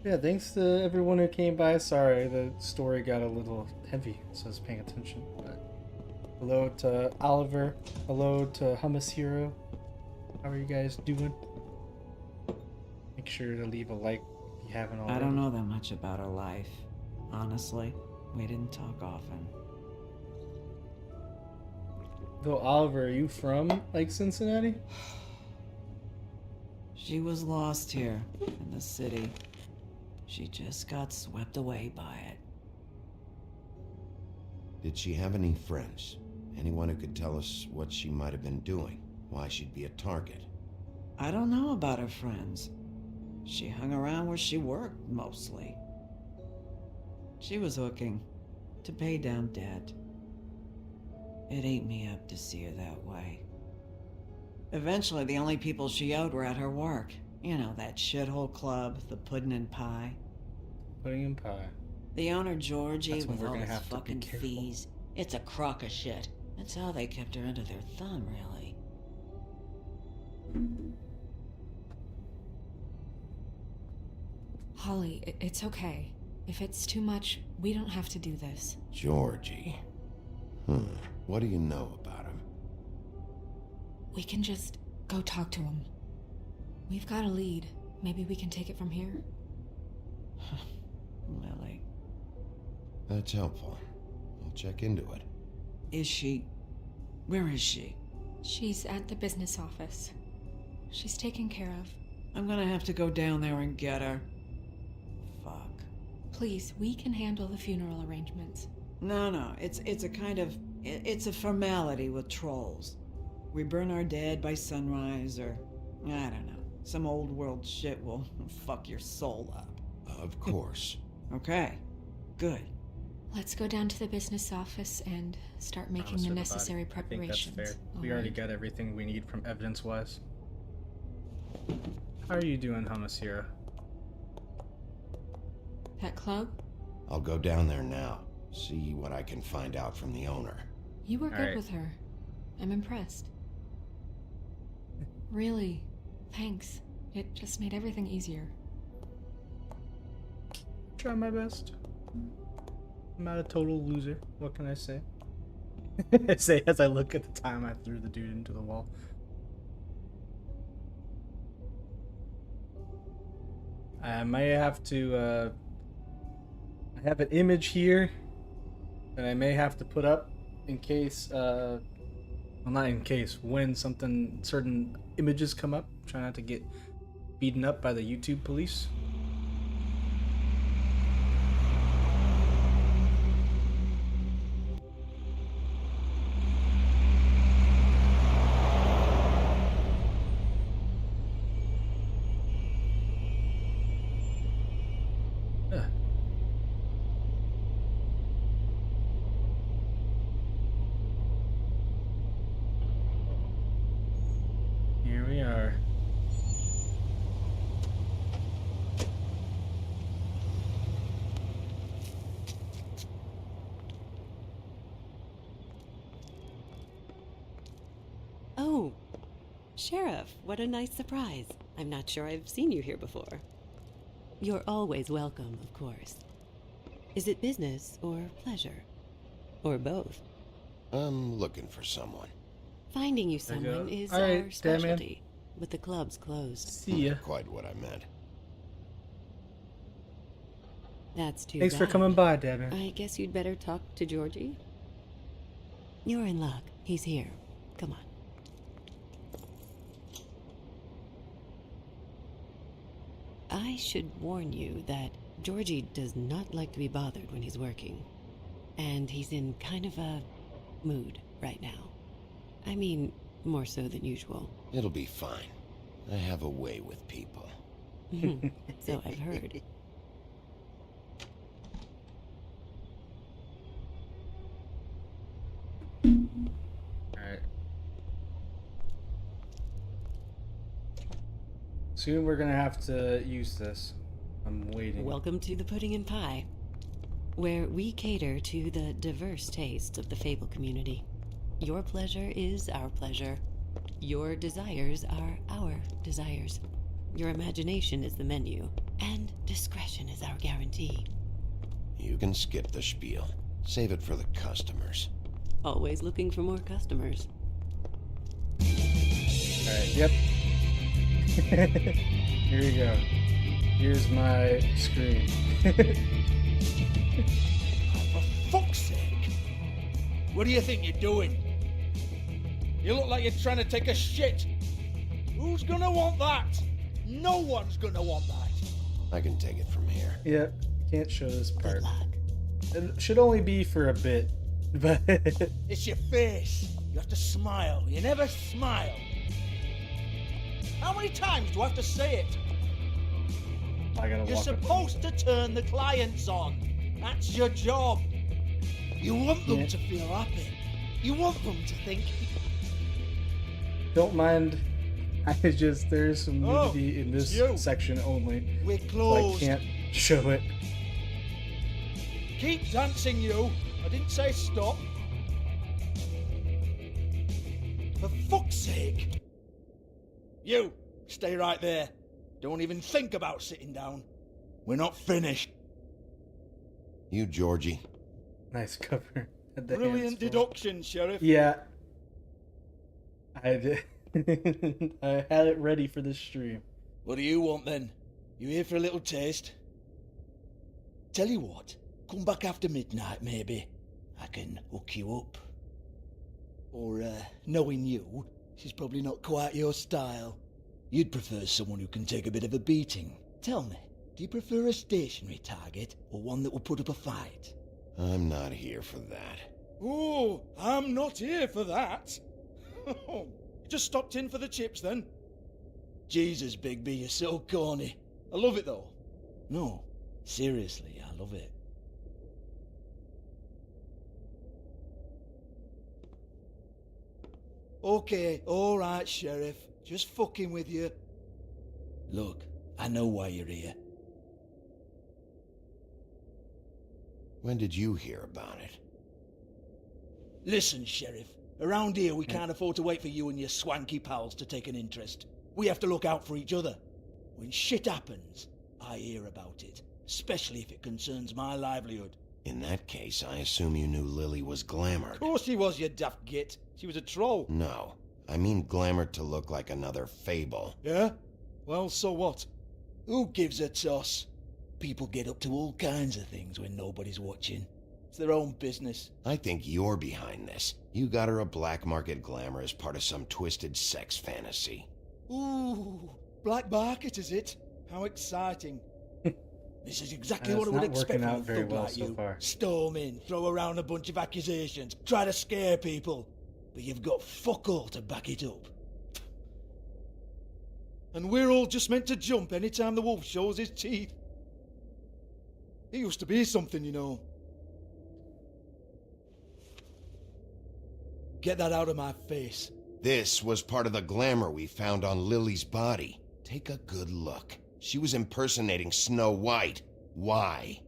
Yeah, thanks to everyone who came by. Sorry, the story got a little heavy, so I was paying attention. But hello to Oliver. Hello to Hummus Hero. How are you guys doing? Make sure to leave a like if you haven't already. I don't know that much about her life. Honestly, we didn't talk often. Though, Oliver, are you from, like, Cincinnati? She was lost here, in the city. She just got swept away by it. Did she have any friends? Anyone who could tell us what she might have been doing? Why she'd be a target? I don't know about her friends. She hung around where she worked, mostly. She was hooking to pay down debt. It ate me up to see her that way. Eventually, the only people she owed were at her work. You know, that shithole club, the Puddin' and Pie. Pudding and pie. The owner, Georgie, That's when with we're all gonna his have to be fucking careful. fees. It's a crock of shit. That's how they kept her under their thumb, really. Holly, it's okay. If it's too much, we don't have to do this. Georgie. What do you know about him? We can just go talk to him. We've got a lead. Maybe we can take it from here? Lily. That's helpful. I'll check into it. Is she... Where is she? She's at the business office. She's taken care of. I'm gonna have to go down there and get her. Fuck. Please, we can handle the funeral arrangements. No, it's a kind of... It's a formality with trolls. We burn our dead by sunrise, or... I don't know. Some old world shit will fuck your soul up. Of course. Okay. Good. Let's go down to the business office and start making the necessary preparations. I think that's fair. all We already right? got everything we need from evidence-wise. How are you doing, Hummus Hero? That club? I'll go down there now. See what I can find out from the owner. You were good Alright. with her. I'm impressed. Really, Thanks. It just made everything easier. Try my best. I'm not a total loser. What can I say? I say as I look at the time I threw the dude into the wall. I may have to, I have an image here that I may have to put up in case, well, not in case, when certain images come up. Try not to get beaten up by the YouTube police. Here we are. Oh, Sheriff, what a nice surprise. I'm not sure I've seen you here before. You're always welcome, of course. Is it business or pleasure? Or both? I'm looking for someone. Finding you someone is All right, our specialty, but the club's closed. See ya. Not quite what I meant. That's too Thanks bad. for coming by, Devin. I guess you'd better talk to Georgie. You're in luck. He's here. Come on. I should warn you that Georgie does not like to be bothered when he's working. And he's in kind of a mood right now. I mean, more so than usual. It'll be fine. I have a way with people. So I've heard. Alright. Soon we're gonna have to use this. I'm waiting. Welcome to the Pudding and Pie, where we cater to the diverse tastes of the Fable community. Your pleasure is our pleasure. Your desires are our desires. Your imagination is the menu, and discretion is our guarantee. You can skip the spiel. Save it for the customers. Always looking for more customers. Alright, yep. Here we go. Here's my screen. For fuck's sake! What do you think you're doing? You look like you're trying to take a shit. Who's gonna want that? No one's gonna want that. I can take it from here. Yep, can't show this part. It should only be for a bit, but It's your face. You have to smile. You never smile. How many times do I have to say it? I gotta You're walk up. supposed to turn the clients on. That's your job. You want them to feel happy. You want them to think. Don't mind. There's some nudity in this section only. We're So I closed. can't show it. Keep dancing, you. I didn't say stop. For fuck's sake. You, stay right there. Don't even think about sitting down. We're not finished. You, Georgie. Nice cover. Had the Brilliant hands full. deduction, Sheriff. Yeah. I did. I had it ready for this stream. What do you want then? You here for a little taste? Tell you what, come back after midnight maybe. I can hook you up. Or, knowing you, she's probably not quite your style. You'd prefer someone who can take a bit of a beating. Tell me, do you prefer a stationary target or one that will put up a fight? I'm not here for that. Oh, I'm not here for that. You just stopped in for the chips then? Jesus, Bigby, you're so corny. I love it though. No, seriously, I love it. Okay, alright, Sheriff. Just fucking with you. Look, I know why you're here. When did you hear about it? Listen, Sheriff. Around here, we can't afford to wait for you and your swanky pals to take an interest. We have to look out for each other. When shit happens, I hear about it, especially if it concerns my livelihood. In that case, I assume you knew Lily was glamoured. Of course she was, you daft git. She was a troll. No, I mean glamoured to look like another fable. Yeah? Well, so what? Who gives a toss? People get up to all kinds of things when nobody's watching. It's their own business. I think you're behind this. You got her a black market glamour as part of some twisted sex fantasy. Ooh, black market is it? How exciting. This is exactly It's what I would not expect working from out a very thug well like so you. far. Storm in, throw around a bunch of accusations, try to scare people. But you've got fuck all to back it up. And we're all just meant to jump anytime the wolf shows his teeth. He used to be something, you know. Get that out of my face. This was part of the glamour we found on Lily's body. Take a good look. She was impersonating Snow White. Why?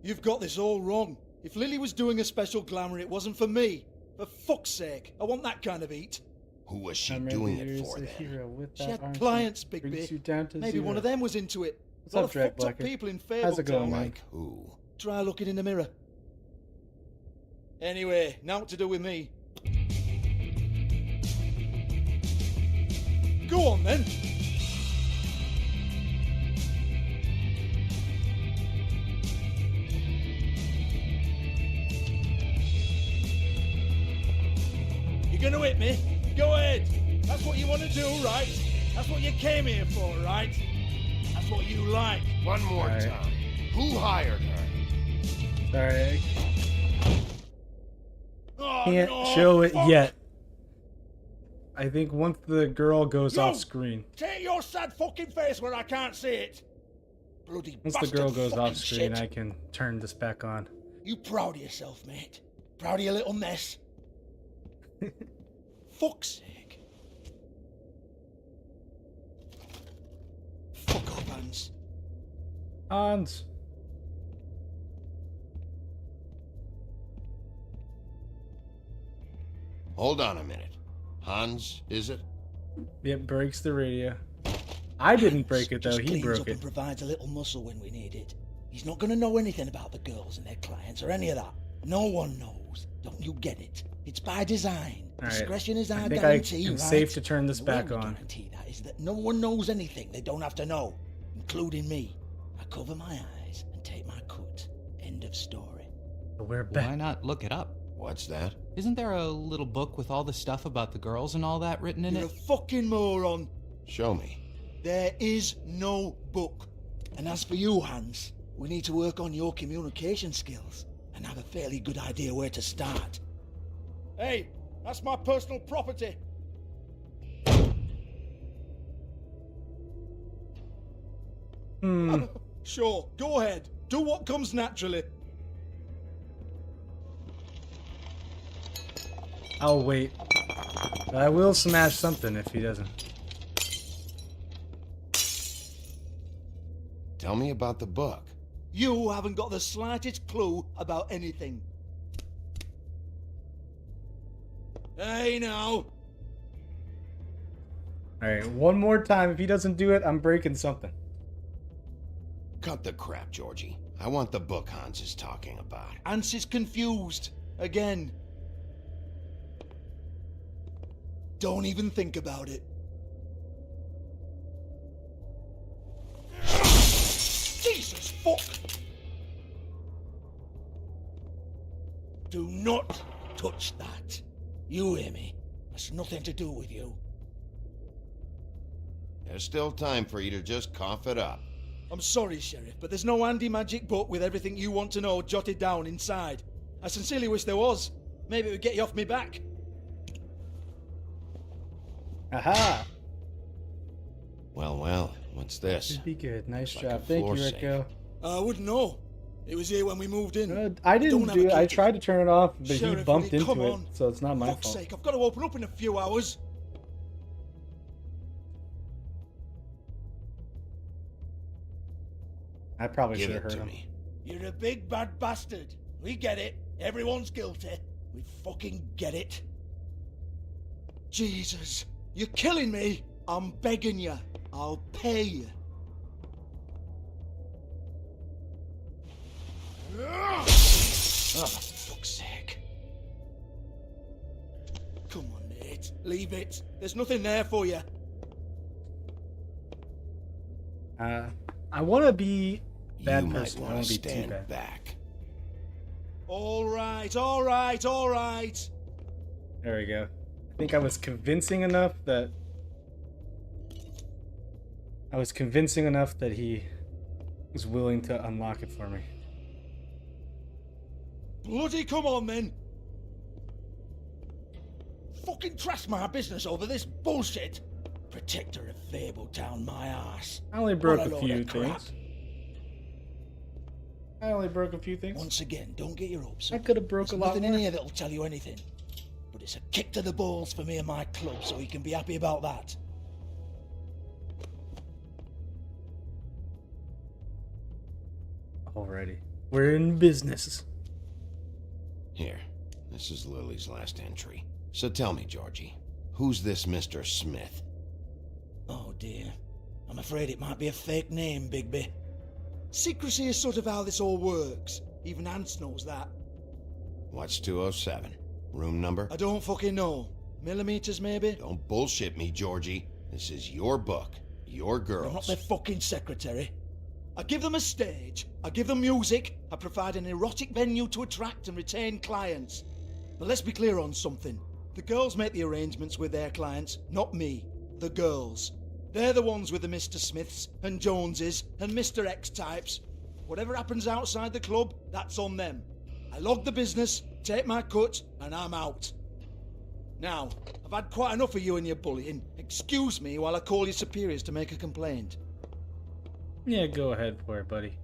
You've got this all wrong. If Lily was doing a special glamour, it wasn't for me. For fuck's sake, I want that kind of eat. Who was she doing it for then? She had clients, Bigby. Maybe one of them was into it. What's A lot up, of Drag fucked up Blacker? people in How's it going, Fabletown. man? Like who? Try looking in the mirror. Anyway, now what to do with me? Go on then. You're gonna hit me? Go ahead. That's what you want to do, right? That's what you came here for, right? That's what you like. One more All right. time. Who hired her? Sorry, Oh, I can't no, show it fuck. yet. I think once the girl goes You! off screen. Take your sad fucking face where I can't see it. Bloody Once the bastard girl goes fucking off screen, shit. I can turn this back on. You proud of yourself, mate? Proud of your little mess? Fuck's sake. Fuck off, Hans. Hans. Hold on a minute. Hans, is it? Yep, breaks the radio. I didn't break it though, Just he cleans broke up it. and provides a little muscle when we need it. He's not gonna know anything about the girls and their clients or any of that. No one knows. Don't you get it? It's by design. All right. Discretion is I our think guarantee, I'm right? safe to turn this The way back we on. guarantee that is that no one knows anything they don't have to know, including me. I cover my eyes and take my cut. End of story. We're Why back. not look it up? What's that? Isn't there a little book with all the stuff about the girls and all that written in You're it? a fucking moron. Show me. There is no book. And as for you, Hans, we need to work on your communication skills and have a fairly good idea where to start. Hey, that's my personal property. Sure, go ahead. Do what comes naturally. I'll wait. But I will smash something if he doesn't. Tell me about the book. You haven't got the slightest clue about anything. Hey, now. Alright, one more time. If he doesn't do it, I'm breaking something. Cut the crap, Georgie. I want the book Hans is talking about. Hans is confused. Again. Don't even think about it. Jesus fuck! Do not touch that. You hear me? That's nothing to do with you. There's still time for you to just cough it up. I'm sorry, Sheriff, but there's no handy magic book with everything you want to know jotted down inside. I sincerely wish there was. Maybe it would get you off me back. Aha! Well, well, what's this? Should be good. Nice Looks like job. a Thank floor you, safe. Rico. I wouldn't know. It was here when we moved in. I didn't Don't have do a it. I key. tried to turn it off, but he Sheriff, bumped will you into come it, on? so it's not my Fuck's fault. sake, I've got to open up in a few hours. I probably Give should have it heard to him. me. You're a big bad bastard. We get it. Everyone's guilty. We fucking get it. Jesus, you're killing me. I'm begging you. I'll pay you. Oh, for fuck's sake. Come on, Nate. Leave it. There's nothing there for you. I want to be bad You might person. I want want to to be too stand bad. back. All right, all right, all right. There we go. I think I was convincing enough that he was willing to unlock it for me. Bloody come on, then. Fucking trash my business over this bullshit. Protector of Fabletown, my ass. I only broke What a load few of crap. things. I only broke a few things. Once again, don't get your hopes I up. could have broke There's a lot nothing more. in here that'll tell you anything. But it's a kick to the balls for me and my club, so you can be happy about that. Alrighty. We're in business. Here, this is Lily's last entry. So tell me, Georgie, who's this Mr. Smith? Oh dear. I'm afraid it might be a fake name, Bigby. Secrecy is sort of how this all works. Even Ants knows that. What's 207? Room number? I don't fucking know. Millimeters, maybe? Don't bullshit me, Georgie. This is your book. Your girls. I'm not their fucking secretary. I give them a stage, I give them music, I provide an erotic venue to attract and retain clients. But let's be clear on something. The girls make the arrangements with their clients, not me. The girls. They're the ones with the Mr. Smiths and Joneses and Mr. X types. Whatever happens outside the club, that's on them. I log the business, take my cut, and I'm out. Now, I've had quite enough of you and your bullying. Excuse me while I call your superiors to make a complaint. Yeah, go ahead for it, buddy.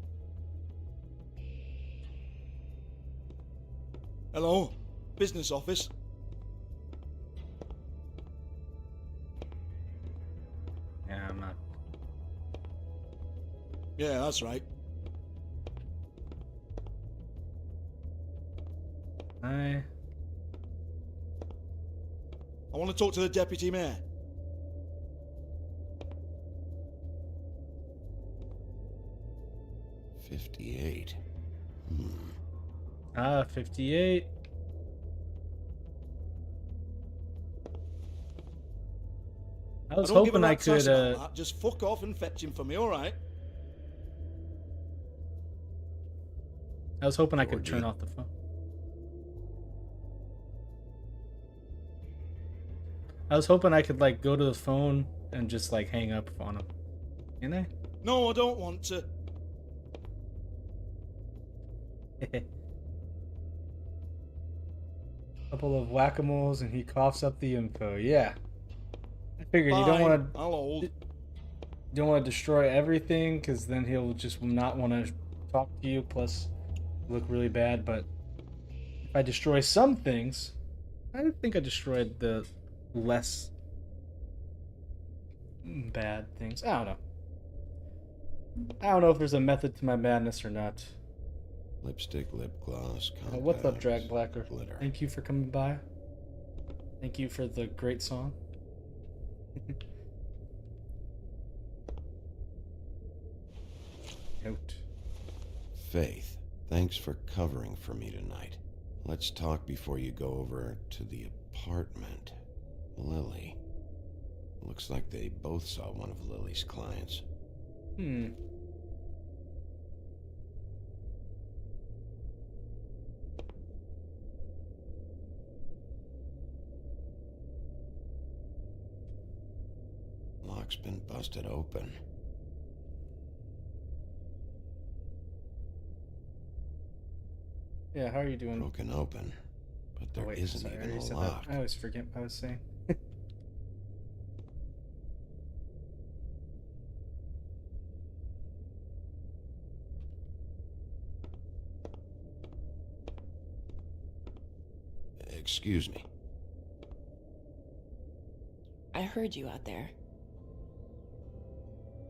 Hello? Business office? Yeah, I'm not. Yeah, that's right. I want to talk to the deputy mayor. $58. 58. I was don't give a hoping I rat's ass could. about that. Just fuck off and fetch him for me, alright? I was hoping I could turn off the phone. I was hoping I could like go to the phone and just like hang up on him. Can I? No, I don't want to. Couple of whack-a-moles and he coughs up the info. Yeah. I figured you don't Fine, want to. I'll hold. You don't want to destroy everything because then he'll just not want to talk to you. Plus, look really bad. But if I destroy some things, I think I destroyed the less bad things. I don't know. I don't know if there's a method to my madness or not. Lipstick, lip gloss, What's up, Drag Blacker? glitter. Thank you for coming by. Thank you for the great song. Note. Faith, thanks for covering for me tonight. Let's talk before you go over to the apartment. Lily. Looks like they both saw one of Lily's clients. Lock's been busted open. Yeah, how are you doing? Broken open, but there isn't sorry, I even already a said lock. that. I always forget what I was saying. Excuse me. I heard you out there.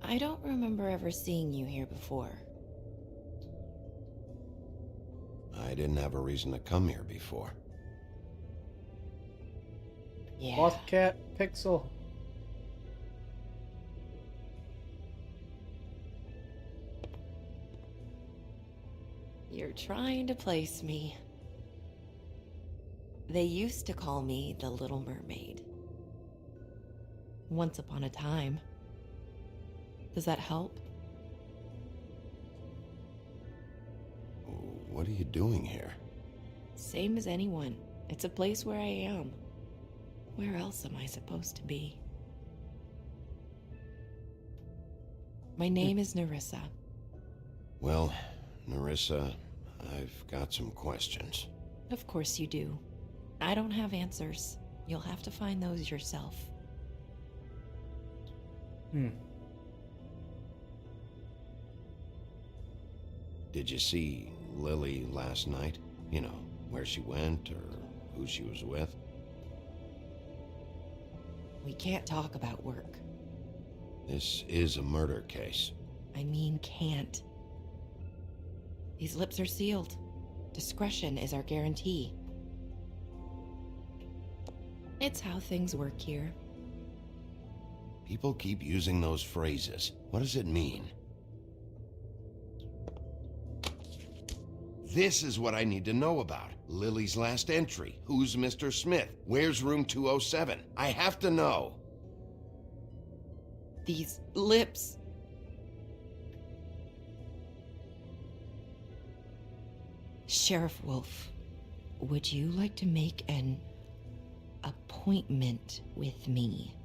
I don't remember ever seeing you here before. I didn't have a reason to come here before. Yeah. Lost cat, Pixel. You're trying to place me. They used to call me the Little Mermaid. Once upon a time. Does that help? What are you doing here? Same as anyone. It's a place where I am. Where else am I supposed to be? My name is Nerissa. Well, Nerissa, I've got some questions. Of course you do. I don't have answers. You'll have to find those yourself. Did you see Lily last night? You know, where she went or who she was with? We can't talk about work. This is a murder case. I mean can't. These lips are sealed. Discretion is our guarantee. It's how things work here. People keep using those phrases. What does it mean? This is what I need to know about. Lily's last entry. Who's Mr. Smith? Where's room 207? I have to know. These lips. Sheriff Wolf, would you like to make an appointment with me?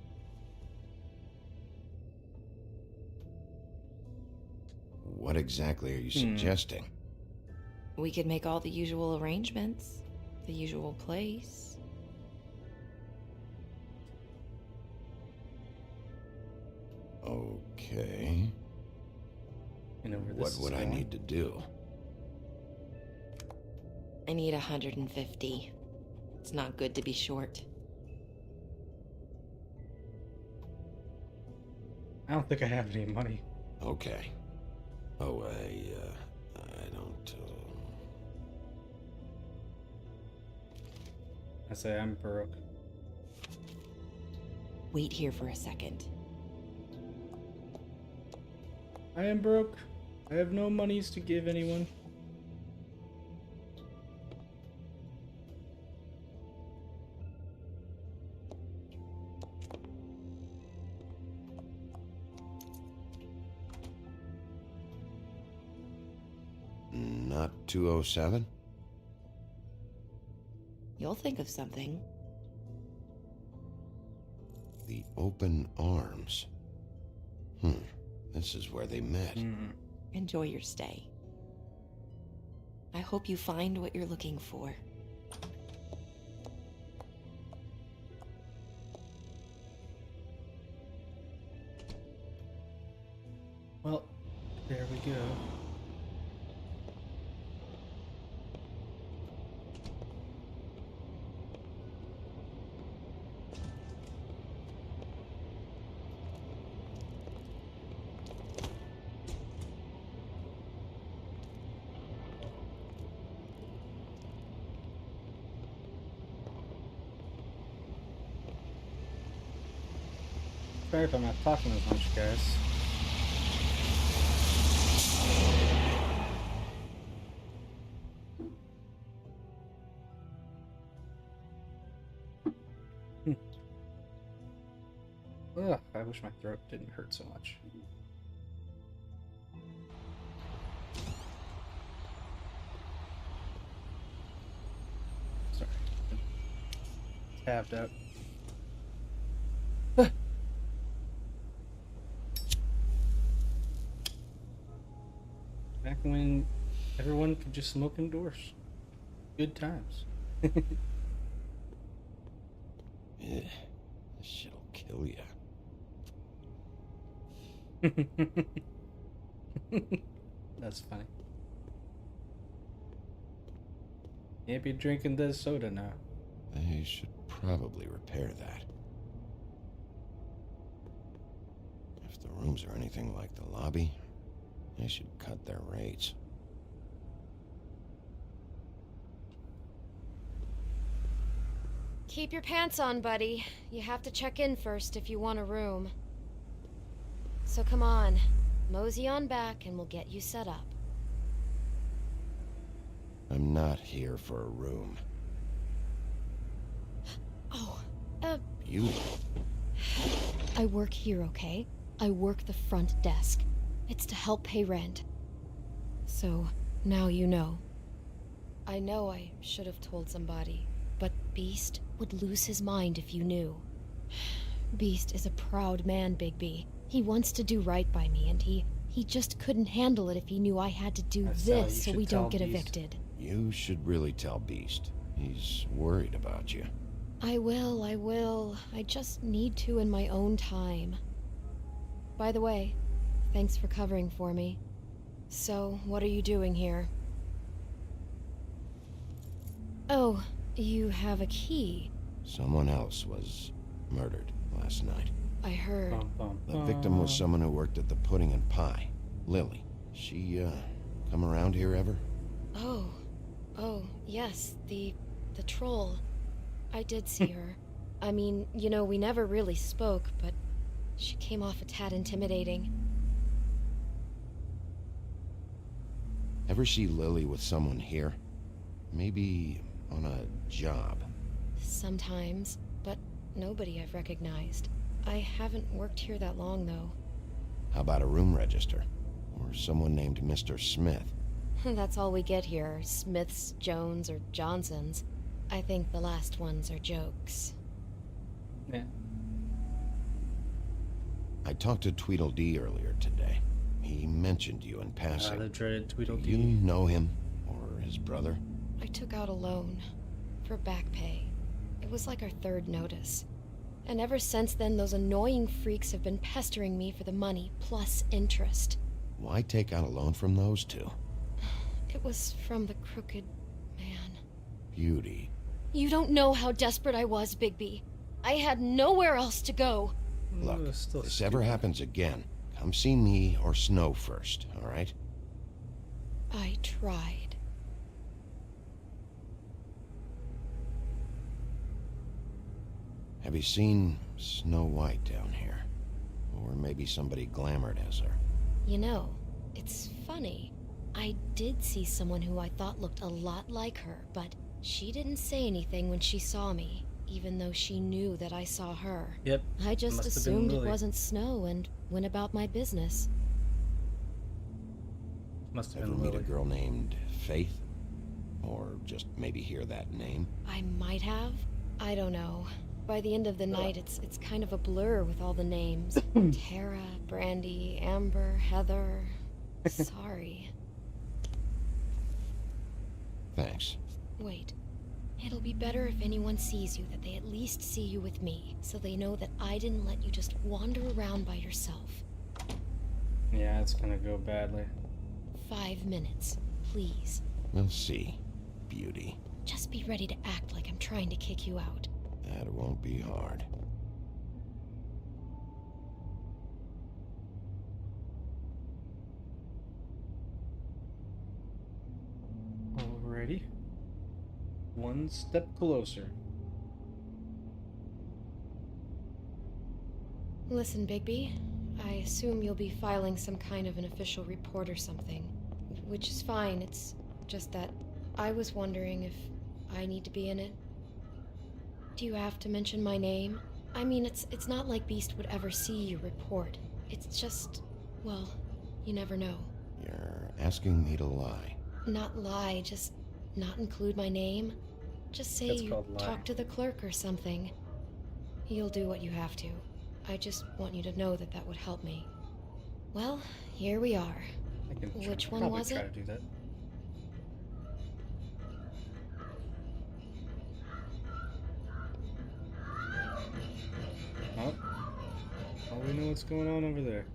What exactly are you suggesting? We could make all the usual arrangements. The usual place. Okay. What would I need to do? I need 150. It's not good to be short. I don't think I have any money. Okay. Oh, I don't... I say I'm broke. Wait here for a second. I am broke. I have no monies to give anyone. Not 207? You'll think of something. The Open Arms. This is where they met. Enjoy your stay. I hope you find what you're looking for. Well, there we go. Sorry if I'm not talking as much, guys. Ugh, I wish my throat didn't hurt so much. Sorry. Tabbed out. Back when everyone could just smoke indoors. Good times. This shit'll kill ya. That's funny. Can't be drinking this soda now. They should probably repair that. If the rooms are anything like the lobby, they should cut their rates. Keep your pants on, buddy. You have to check in first if you want a room. So come on, mosey on back and we'll get you set up. I'm not here for a room. Oh, Beauty. I work here, okay? I work the front desk. It's to help pay rent. So, now you know. I know I should have told somebody, but Beast would lose his mind if you knew. Beast is a proud man, Bigby. He wants to do right by me, and he just couldn't handle it if he knew I had to do this so we don't get evicted. You should really tell Beast. He's worried about you. I will. I just need to in my own time. By the way, thanks for covering for me. So, what are you doing here? Oh, you have a key. Someone else was murdered last night. I heard. The victim was someone who worked at the Pudding and Pie. Lily. She, come around here ever? Oh, yes, the troll. I did see her. I mean, you know, we never really spoke, but she came off a tad intimidating. Ever see Lily with someone here? Maybe on a job? Sometimes, but nobody I've recognized. I haven't worked here that long, though. How about a room register? Or someone named Mr. Smith? That's all we get here, Smiths, Jones, or Johnsons. I think the last ones are jokes. Yeah. I talked to Tweedledee earlier today. He mentioned you in passing. The dreaded Tweedledee. You know him? Or his brother? I took out a loan. For back pay. It was like our third notice. And ever since then, those annoying freaks have been pestering me for the money, plus interest. Why take out a loan from those two? It was from the crooked man. Beauty. You don't know how desperate I was, Bigby. I had nowhere else to go. Look, if this ever happens again, come see me or Snow first, all right? I tried. Have you seen Snow White down here? Or maybe somebody glamored as her? You know, it's funny. I did see someone who I thought looked a lot like her, but she didn't say anything when she saw me, even though she knew that I saw her. Yep. I just assumed it wasn't Snow and went about my business. Must have Ever been meet a Lily. girl named Faith? Or just maybe hear that name? I might have. I don't know. By the end of the night, it's kind of a blur with all the names. Tara, Brandy, Amber, Heather. Sorry. Thanks. Wait. It'll be better if anyone sees you that they at least see you with me, so they know that I didn't let you just wander around by yourself. Yeah, it's gonna go badly. 5 minutes, please. We'll see, Beauty. Just be ready to act like I'm trying to kick you out. That won't be hard. Alrighty. One step closer. Listen, Bigby. I assume you'll be filing some kind of an official report or something. Which is fine, it's just that I was wondering if I need to be in it. Do you have to mention my name? I mean, it's not like Beast would ever see your report. It's just, well, you never know. You're asking me to lie. Not lie, just not include my name. Just say That's you called lie. talk to the clerk or something. You'll do what you have to. I just want you to know that that would help me. Well, here we are. I can Which one probably was try it? to do that. Oh, we know what's going on over there.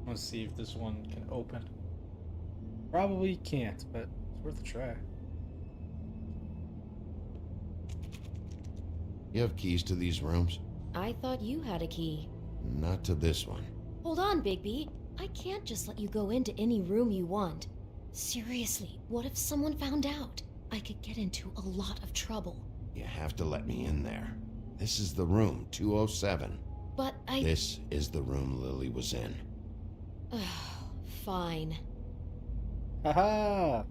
Let's see if this one can open. Probably can't, but it's worth a try. You have keys to these rooms? I thought you had a key. Not to this one. Hold on, Bigby. I can't just let you go into any room you want. Seriously, what if someone found out? I could get into a lot of trouble. You have to let me in there. This is the room, 207. But I... This is the room Lily was in. Fine. Haha!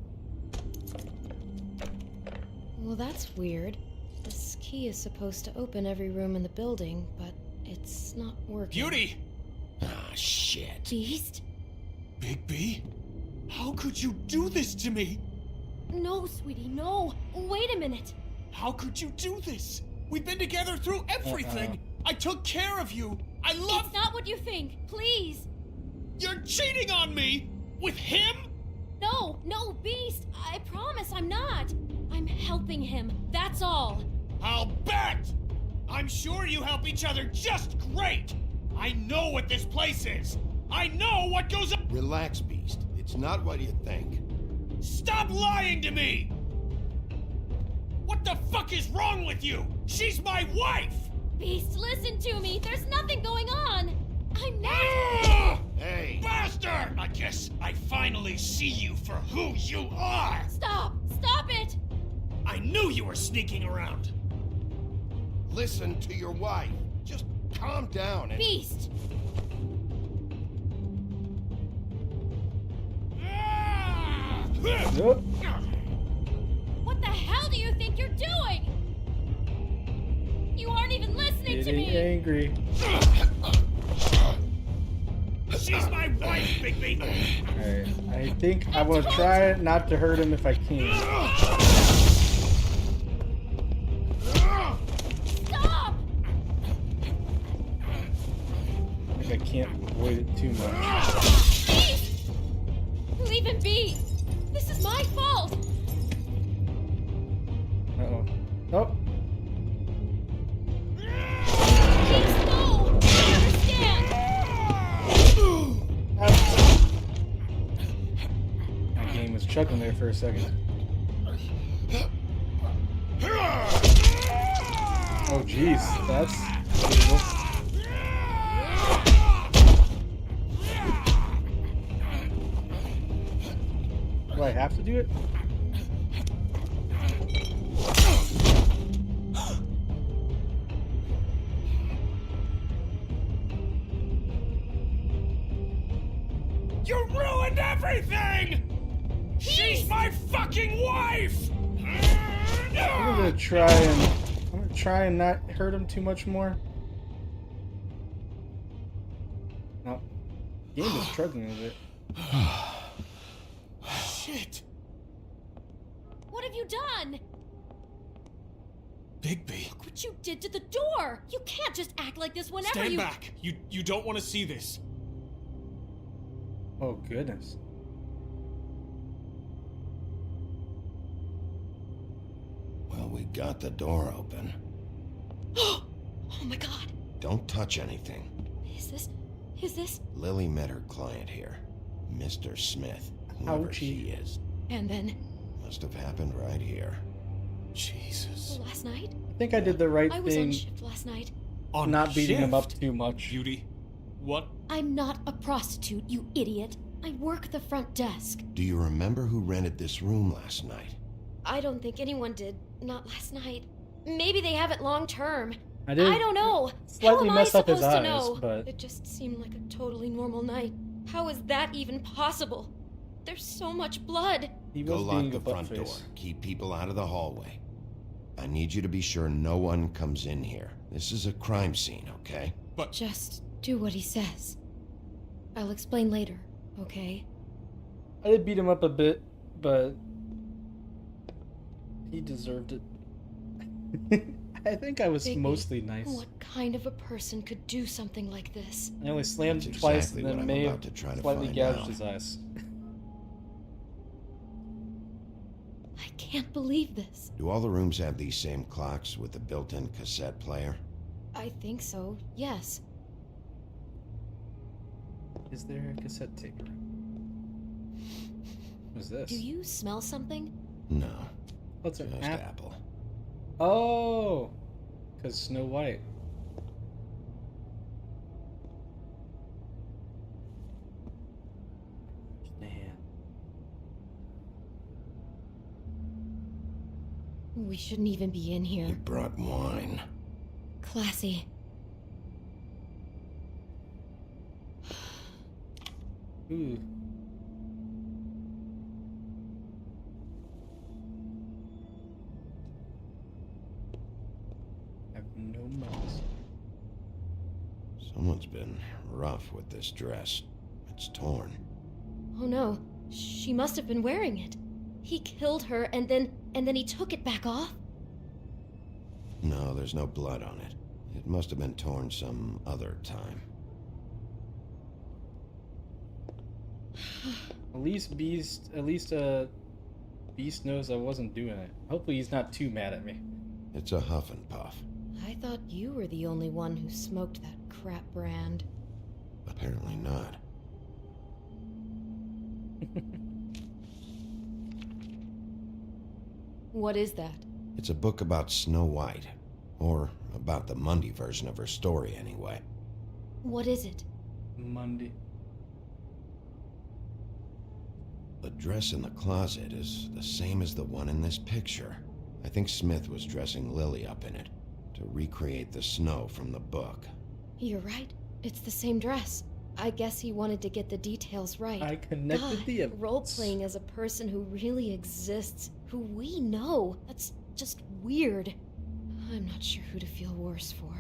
Well, that's weird. This key is supposed to open every room in the building, but it's not working. Beauty! Ah, shit. Beast? Bigby? How could you do this to me? No, sweetie, no. Wait a minute. How could you do this? We've been together through everything. I took care of you. I love... It's not what you think. Please. You're cheating on me! With him? No, Beast. I promise I'm not. I'm helping him. That's all. I'll bet! I'm sure you help each other just great! I know what this place is! I know what goes on! Relax, Beast. It's not what you think. Stop lying to me! What the fuck is wrong with you? She's my wife! Beast, listen to me. There's nothing going on. I'm not... Hey! Bastard! I guess I finally see you for who you are! Stop! Stop it! I knew you were sneaking around! Listen to your wife. Just calm down and... Beast! Nope. What the hell do you think you're doing? You aren't even listening to Getting me! angry. She's my wife, Bigby! Alright, I think I will try not to hurt him if I can. Stop! I think I can't avoid it too much. Beast! Leave him be! This is my fault! Uh-oh. Oh! Beast, no! I understand! My game was chuckling there for a second. Oh jeez, that's beautiful. Do I have to do it? You ruined everything! She's my fucking wife! I'm gonna try and not hurt him too much more. No. Game is struggling a bit. Shit! What have you done? Bigby. Look what you did to the door! You can't just act like this whenever Stand you... back! You don't want to see this. Oh goodness. Well, we got the door open. Oh my god! Don't touch anything. Is this... Lily met her client here. Mr. Smith. Whoever Ouchie. he is. And then... Must have happened right here. Jesus. Last night? I think I did the right I was on thing. shift last night. On Not beating him up shift? too much. Beauty. What? I'm not a prostitute, you idiot. I work the front desk. Do you remember who rented this room last night? I don't think anyone did. Not last night. Maybe they have it long term. I did don't know. slightly How am I mess up his supposed to eyes, know? but- It just seemed like a totally normal night. How is that even possible? There's so much blood. He Go was lock being the a butt front door. face. Keep people out of the hallway. I need you to be sure no one comes in here. This is a crime scene, okay? But... Just do what he says. I'll explain later, okay? I did beat him up a bit, but he deserved it. I think I was Bigby, mostly nice. What kind of a person could do something like this? I only slammed him That's twice exactly and what then I'm may about have to try to slightly find gouged out. his eyes. I can't believe this. Do all the rooms have these same clocks with the built-in cassette player? I think so, yes. Is there a cassette tape? What is this? Do you smell something? No. What's an Just apple? apple. Oh! Because Snow White. Man. We shouldn't even be in He here. brought wine. Classy. Ooh. I have no mouse. Someone's been rough with this dress. It's torn. Oh no, she must have been wearing it. He killed her and then he took it back off? No, there's no blood on it. It must have been torn some other time. Beast knows I wasn't doing it. Hopefully he's not too mad at me. It's a huff and puff. I thought you were the only one who smoked that crap brand. Apparently not. What is that? It's a book about Snow White. Or about the Mundy version of her story, anyway. What is it? Mundy. The dress in the closet is the same as the one in this picture. I think Smith was dressing Lily up in it to recreate the snow from the book. You're right. It's the same dress. I guess he wanted to get the details right. I connected the evidence. Role-playing as a person who really exists, who we know. That's just weird. I'm not sure who to feel worse for.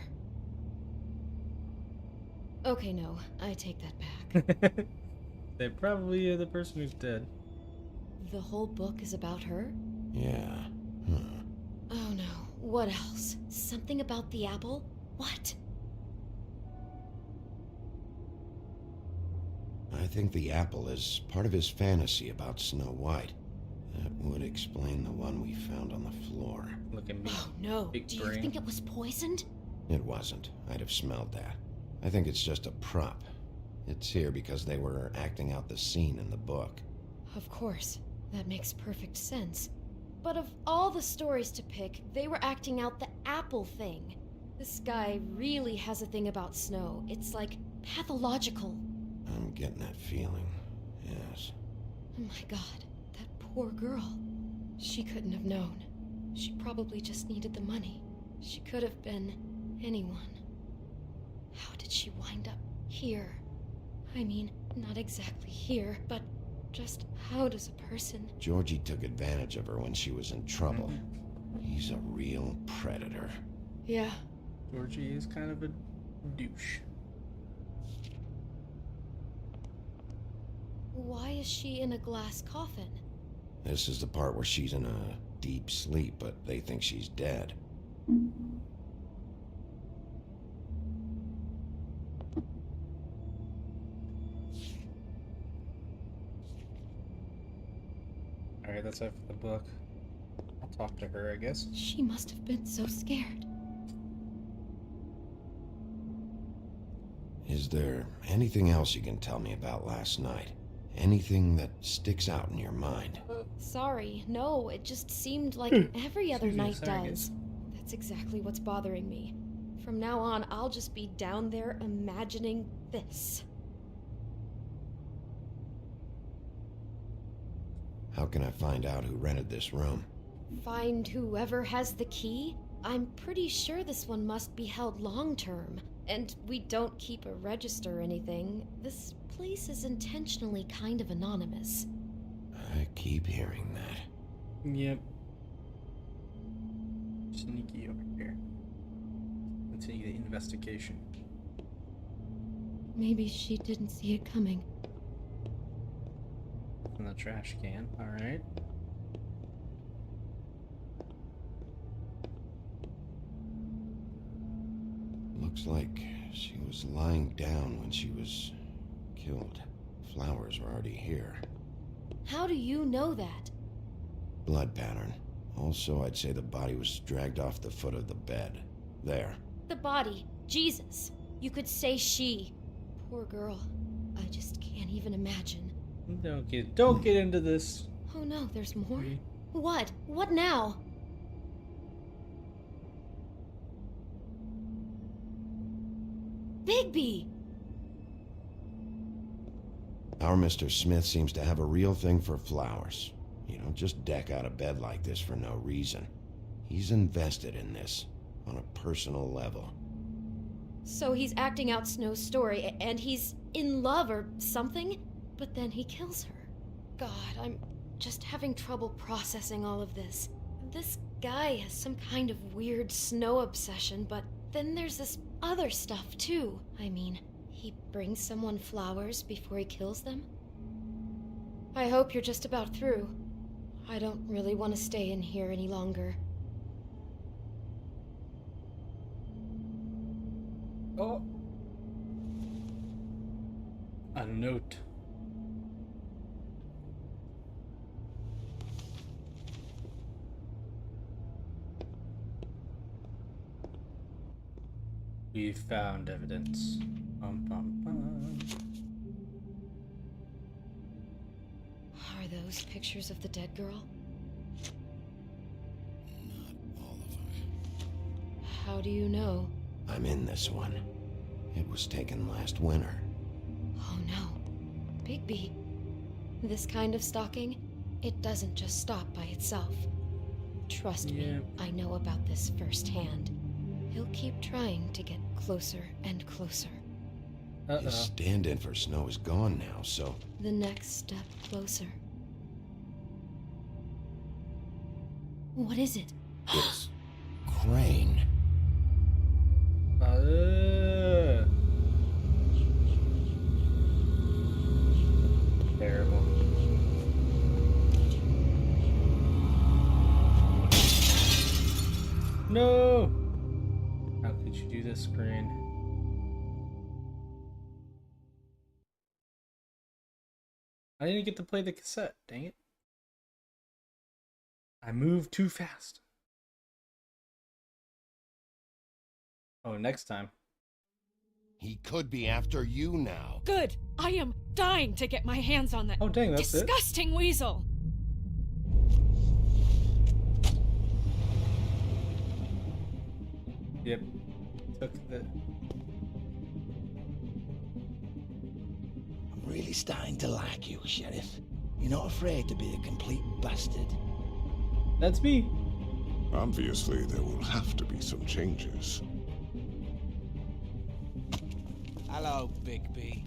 Okay, no, I take that back. They probably are the person who's dead. The whole book is about her? Yeah. Oh no, what else? Something about the apple? What? I think the apple is part of his fantasy about Snow White. That would explain the one we found on the floor. Look at me. Oh no, Big do brain. you think it was poisoned? It wasn't. I'd have smelled that. I think it's just a prop. It's here because they were acting out the scene in the book. Of course, that makes perfect sense. But of all the stories to pick, they were acting out the apple thing. This guy really has a thing about snow. It's like pathological. I'm getting that feeling, yes. Oh my god, that poor girl. She couldn't have known. She probably just needed the money. She could have been anyone. How did she wind up here? I mean, not exactly here, but just how does a person... Georgie took advantage of her when she was in trouble. He's a real predator. Yeah. Georgie is kind of a douche. Why is she in a glass coffin? This is the part where she's in a deep sleep, but they think she's dead. Alright, that's it for the book. I'll talk to her, I guess. She must have been so scared. Is there anything else you can tell me about last night? Anything that sticks out in your mind? Sorry, no, it just seemed like every other night does. That's exactly what's bothering me. From now on, I'll just be down there imagining this. How can I find out who rented this room? Find whoever has the key? I'm pretty sure this one must be held long-term. And we don't keep a register or anything. This place is intentionally kind of anonymous. I keep hearing that. Yep. Sneaky over here. Continue the investigation. Maybe she didn't see it coming. In the trash can, alright. Looks like she was lying down when she was killed. Flowers were already here. How do you know that? Blood pattern. Also, I'd say the body was dragged off the foot of the bed. There. The body. Jesus. You could say she. Poor girl. I just can't even imagine. Don't get into this. Oh no, there's more? What? What now? Bigby! Our Mr. Smith seems to have a real thing for flowers. You don't just deck out of bed like this for no reason. He's invested in this, on a personal level. So he's acting out Snow's story, and he's in love or something? but then he kills her. God, I'm just having trouble processing all of this. This guy has some kind of weird snow obsession, but then there's this other stuff too. I mean, he brings someone flowers before he kills them? I hope you're just about through. I don't really want to stay in here any longer. Oh. A note. We found evidence. Bum, bum, bum. Are those pictures of the dead girl? Not all of them. How do you know? I'm in this one. It was taken last winter. Oh no. Bigby. This kind of stalking, it doesn't just stop by itself. Trust me, I know about this firsthand. He'll keep trying to get closer and closer. His stand-in for Snow is gone now, so... The next step closer. What is it? It's... Crane. Terrible. No! How could you do this, Crane? I didn't get to play the cassette, dang it. I moved too fast. Oh, next time. He could be after you now. Good! I am dying to get my hands on that dang, that's disgusting weasel! Yep. Took the... I'm really starting to like you, Sheriff. You're not afraid to be a complete bastard. That's me. Obviously, there will have to be some changes. Hello, Bigby.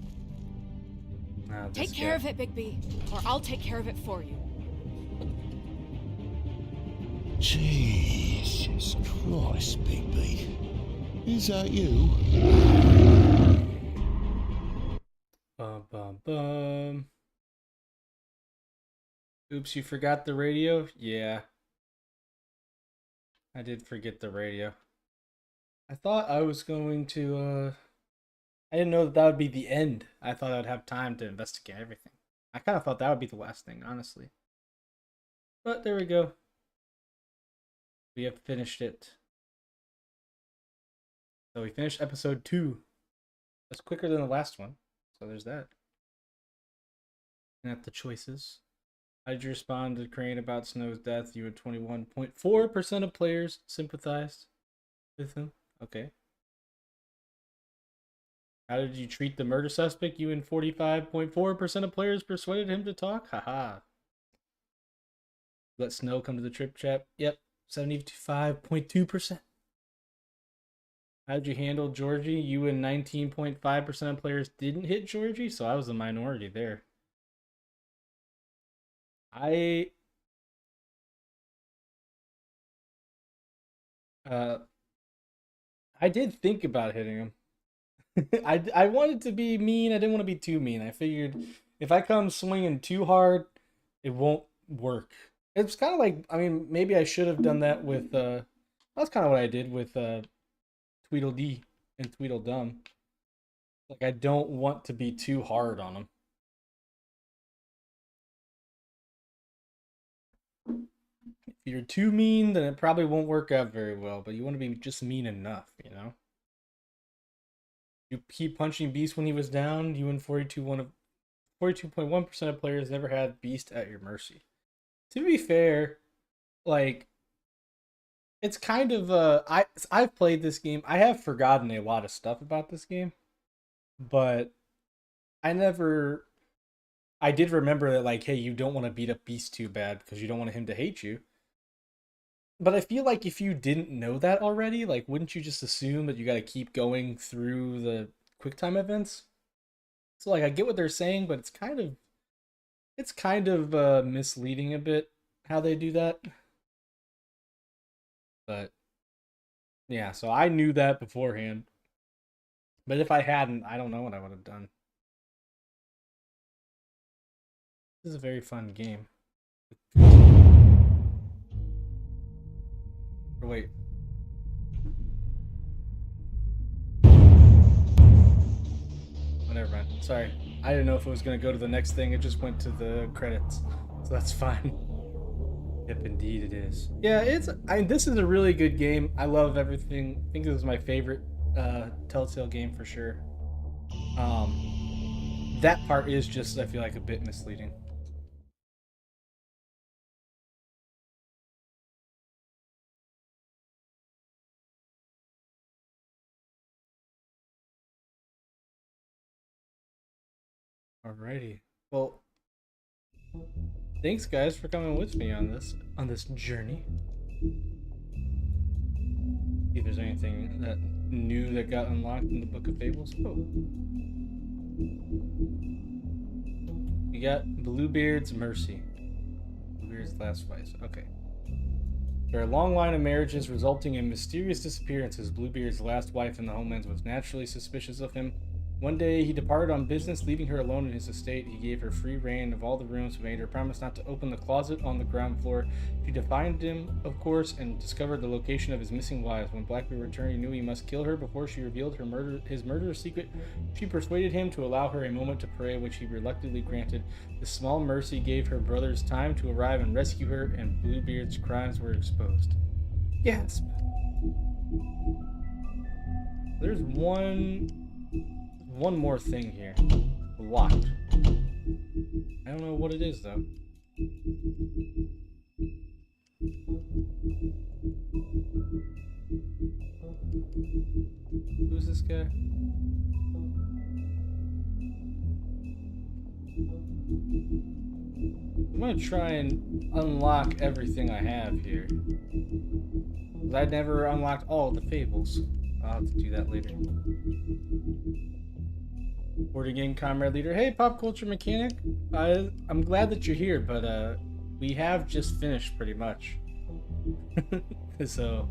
Take care of it, Bigby, or I'll take care of it for you. Jesus Christ, Bigby. Is that you? Bum, bum, bum. Oops, you forgot the radio? Yeah. I did forget the radio. I thought I was going to, I didn't know that would be the end. I thought I'd have time to investigate everything. I kind of thought that would be the last thing, honestly. But there we go. We have finished it. So we finished episode 2. That's quicker than the last one. So there's that. And at the choices. How did you respond to Crane about Snow's death? You had 21.4% of players sympathized with him. Okay. How did you treat the murder suspect? You and 45.4% of players persuaded him to talk? Haha. Let Snow come to the trip chat? Yep. 75.2%. How did you handle Georgie? You and 19.5% of players didn't hit Georgie, so I was the minority there. I did think about hitting him. I wanted to be mean. I didn't want to be too mean. I figured if I come swinging too hard, it won't work. It's kind of like, I mean, maybe I should have done that with, that's kind of what I did with Tweedledee and Tweedledum. Like, I don't want to be too hard on him. If you're too mean, then it probably won't work out very well, but you want to be just mean enough, you know? You keep punching Beast when he was down, you and 42.1% of players never had Beast at your mercy. To be fair, like, it's kind of, I've played this game, I have forgotten a lot of stuff about this game, but I did remember that, like, hey, you don't want to beat up Beast too bad because you don't want him to hate you. But I feel like if you didn't know that already, like, wouldn't you just assume that you got to keep going through the QuickTime events? So, like, I get what they're saying, but it's kind of It's kind of misleading a bit how they do that. But yeah, so I knew that beforehand. But if I hadn't, I don't know what I would have done. This is a very fun game. Or wait. Oh, never mind. Sorry. I didn't know if it was going to go to the next thing. It just went to the credits. So that's fine. Yep, indeed it is. Yeah, this is a really good game. I love everything. I think this is my favorite Telltale game for sure. That part is just, I feel like, a bit misleading. Alrighty. Well, thanks guys for coming with me on this journey. See if there's anything that new that got unlocked in the Book of Fables. Oh. We got Bluebeard's Mercy. Bluebeard's last vice. Okay. After a long line of marriages resulting in mysterious disappearances, Bluebeard's last wife in the Homelands was naturally suspicious of him. One day, he departed on business, leaving her alone in his estate. He gave her free reign of all the rooms, but made her promise not to open the closet on the ground floor. She defied him, of course, and discovered the location of his missing wives. When Blackbeard returned, he knew he must kill her before she revealed his murderous secret. She persuaded him to allow her a moment to pray, which he reluctantly granted. This small mercy gave her brothers time to arrive and rescue her, and Bluebeard's crimes were exposed. Gasp! There's one more thing here. Locked. I don't know what it is, though. Who's this guy? I'm gonna try and unlock everything I have here. Because I never unlocked all of the fables. I'll have to do that later. Boarding in, comrade leader. Hey, pop culture mechanic. I'm glad that you're here, but we have just finished pretty much. So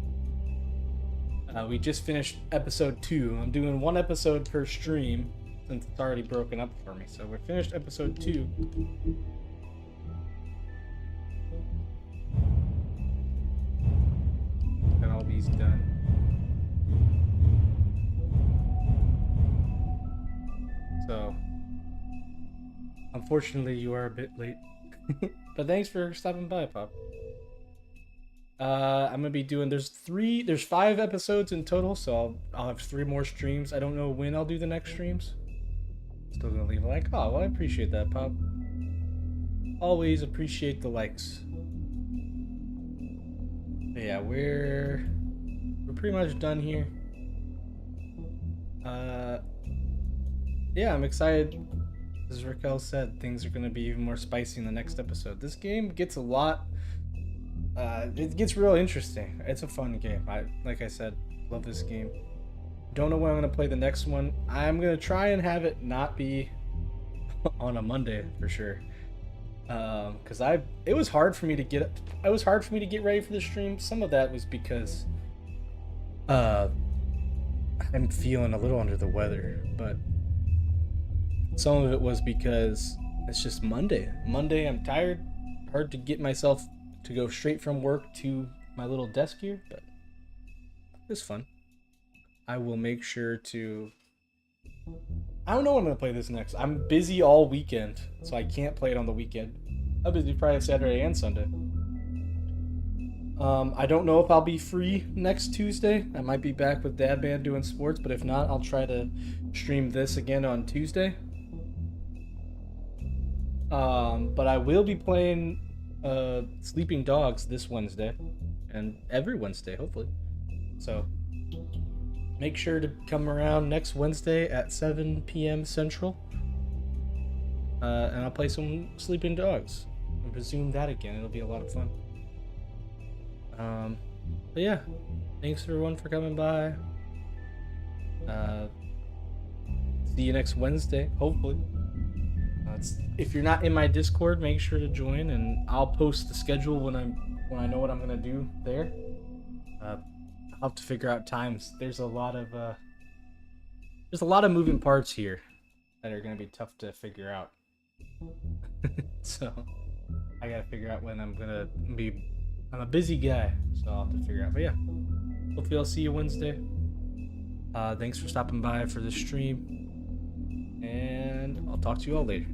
we just finished episode 2. I'm doing 1 episode per stream since it's already broken up for me. So we're finished episode 2. Got all these done. So, unfortunately, you are a bit late. But thanks for stopping by, Pop. I'm gonna be doing. There's 5 episodes in total, so I'll have 3 more streams. I don't know when I'll do the next streams. Still gonna leave a like. Oh, well, I appreciate that, Pop. Always appreciate the likes. But yeah, we're pretty much done here. Yeah, I'm excited. As Raquel said, things are going to be even more spicy in the next episode. This game gets a lot... it gets real interesting. It's a fun game. Like I said, love this game. Don't know when I'm going to play the next one. I'm going to try and have it not be on a Monday for sure. Because it was hard for me to get... It was hard for me to get ready for the stream. Some of that was because... I'm feeling a little under the weather, but... Some of it was because it's just Monday. Monday, I'm tired. Hard to get myself to go straight from work to my little desk here, but it's fun. I will make sure to... I don't know when I'm going to play this next. I'm busy all weekend, so I can't play it on the weekend. I'm busy Friday, Saturday, and Sunday. I don't know if I'll be free next Tuesday. I might be back with Dad Band doing sports, but if not, I'll try to stream this again on Tuesday. But I will be playing Sleeping Dogs this Wednesday, and every Wednesday, hopefully. So, make sure to come around next Wednesday at 7 p.m. Central, and I'll play some Sleeping Dogs. And resume that again. It'll be a lot of fun. But yeah, thanks everyone for coming by. See you next Wednesday, hopefully. If you're not in my Discord, make sure to join, and I'll post the schedule when I know what I'm gonna do there. I'll have to figure out times. There's a lot of moving parts here that are gonna be tough to figure out. So I gotta figure out when I'm gonna be. I'm a busy guy, so I'll have to figure out. But yeah, hopefully I'll see you Wednesday. Thanks for stopping by for the stream, and I'll talk to you all later.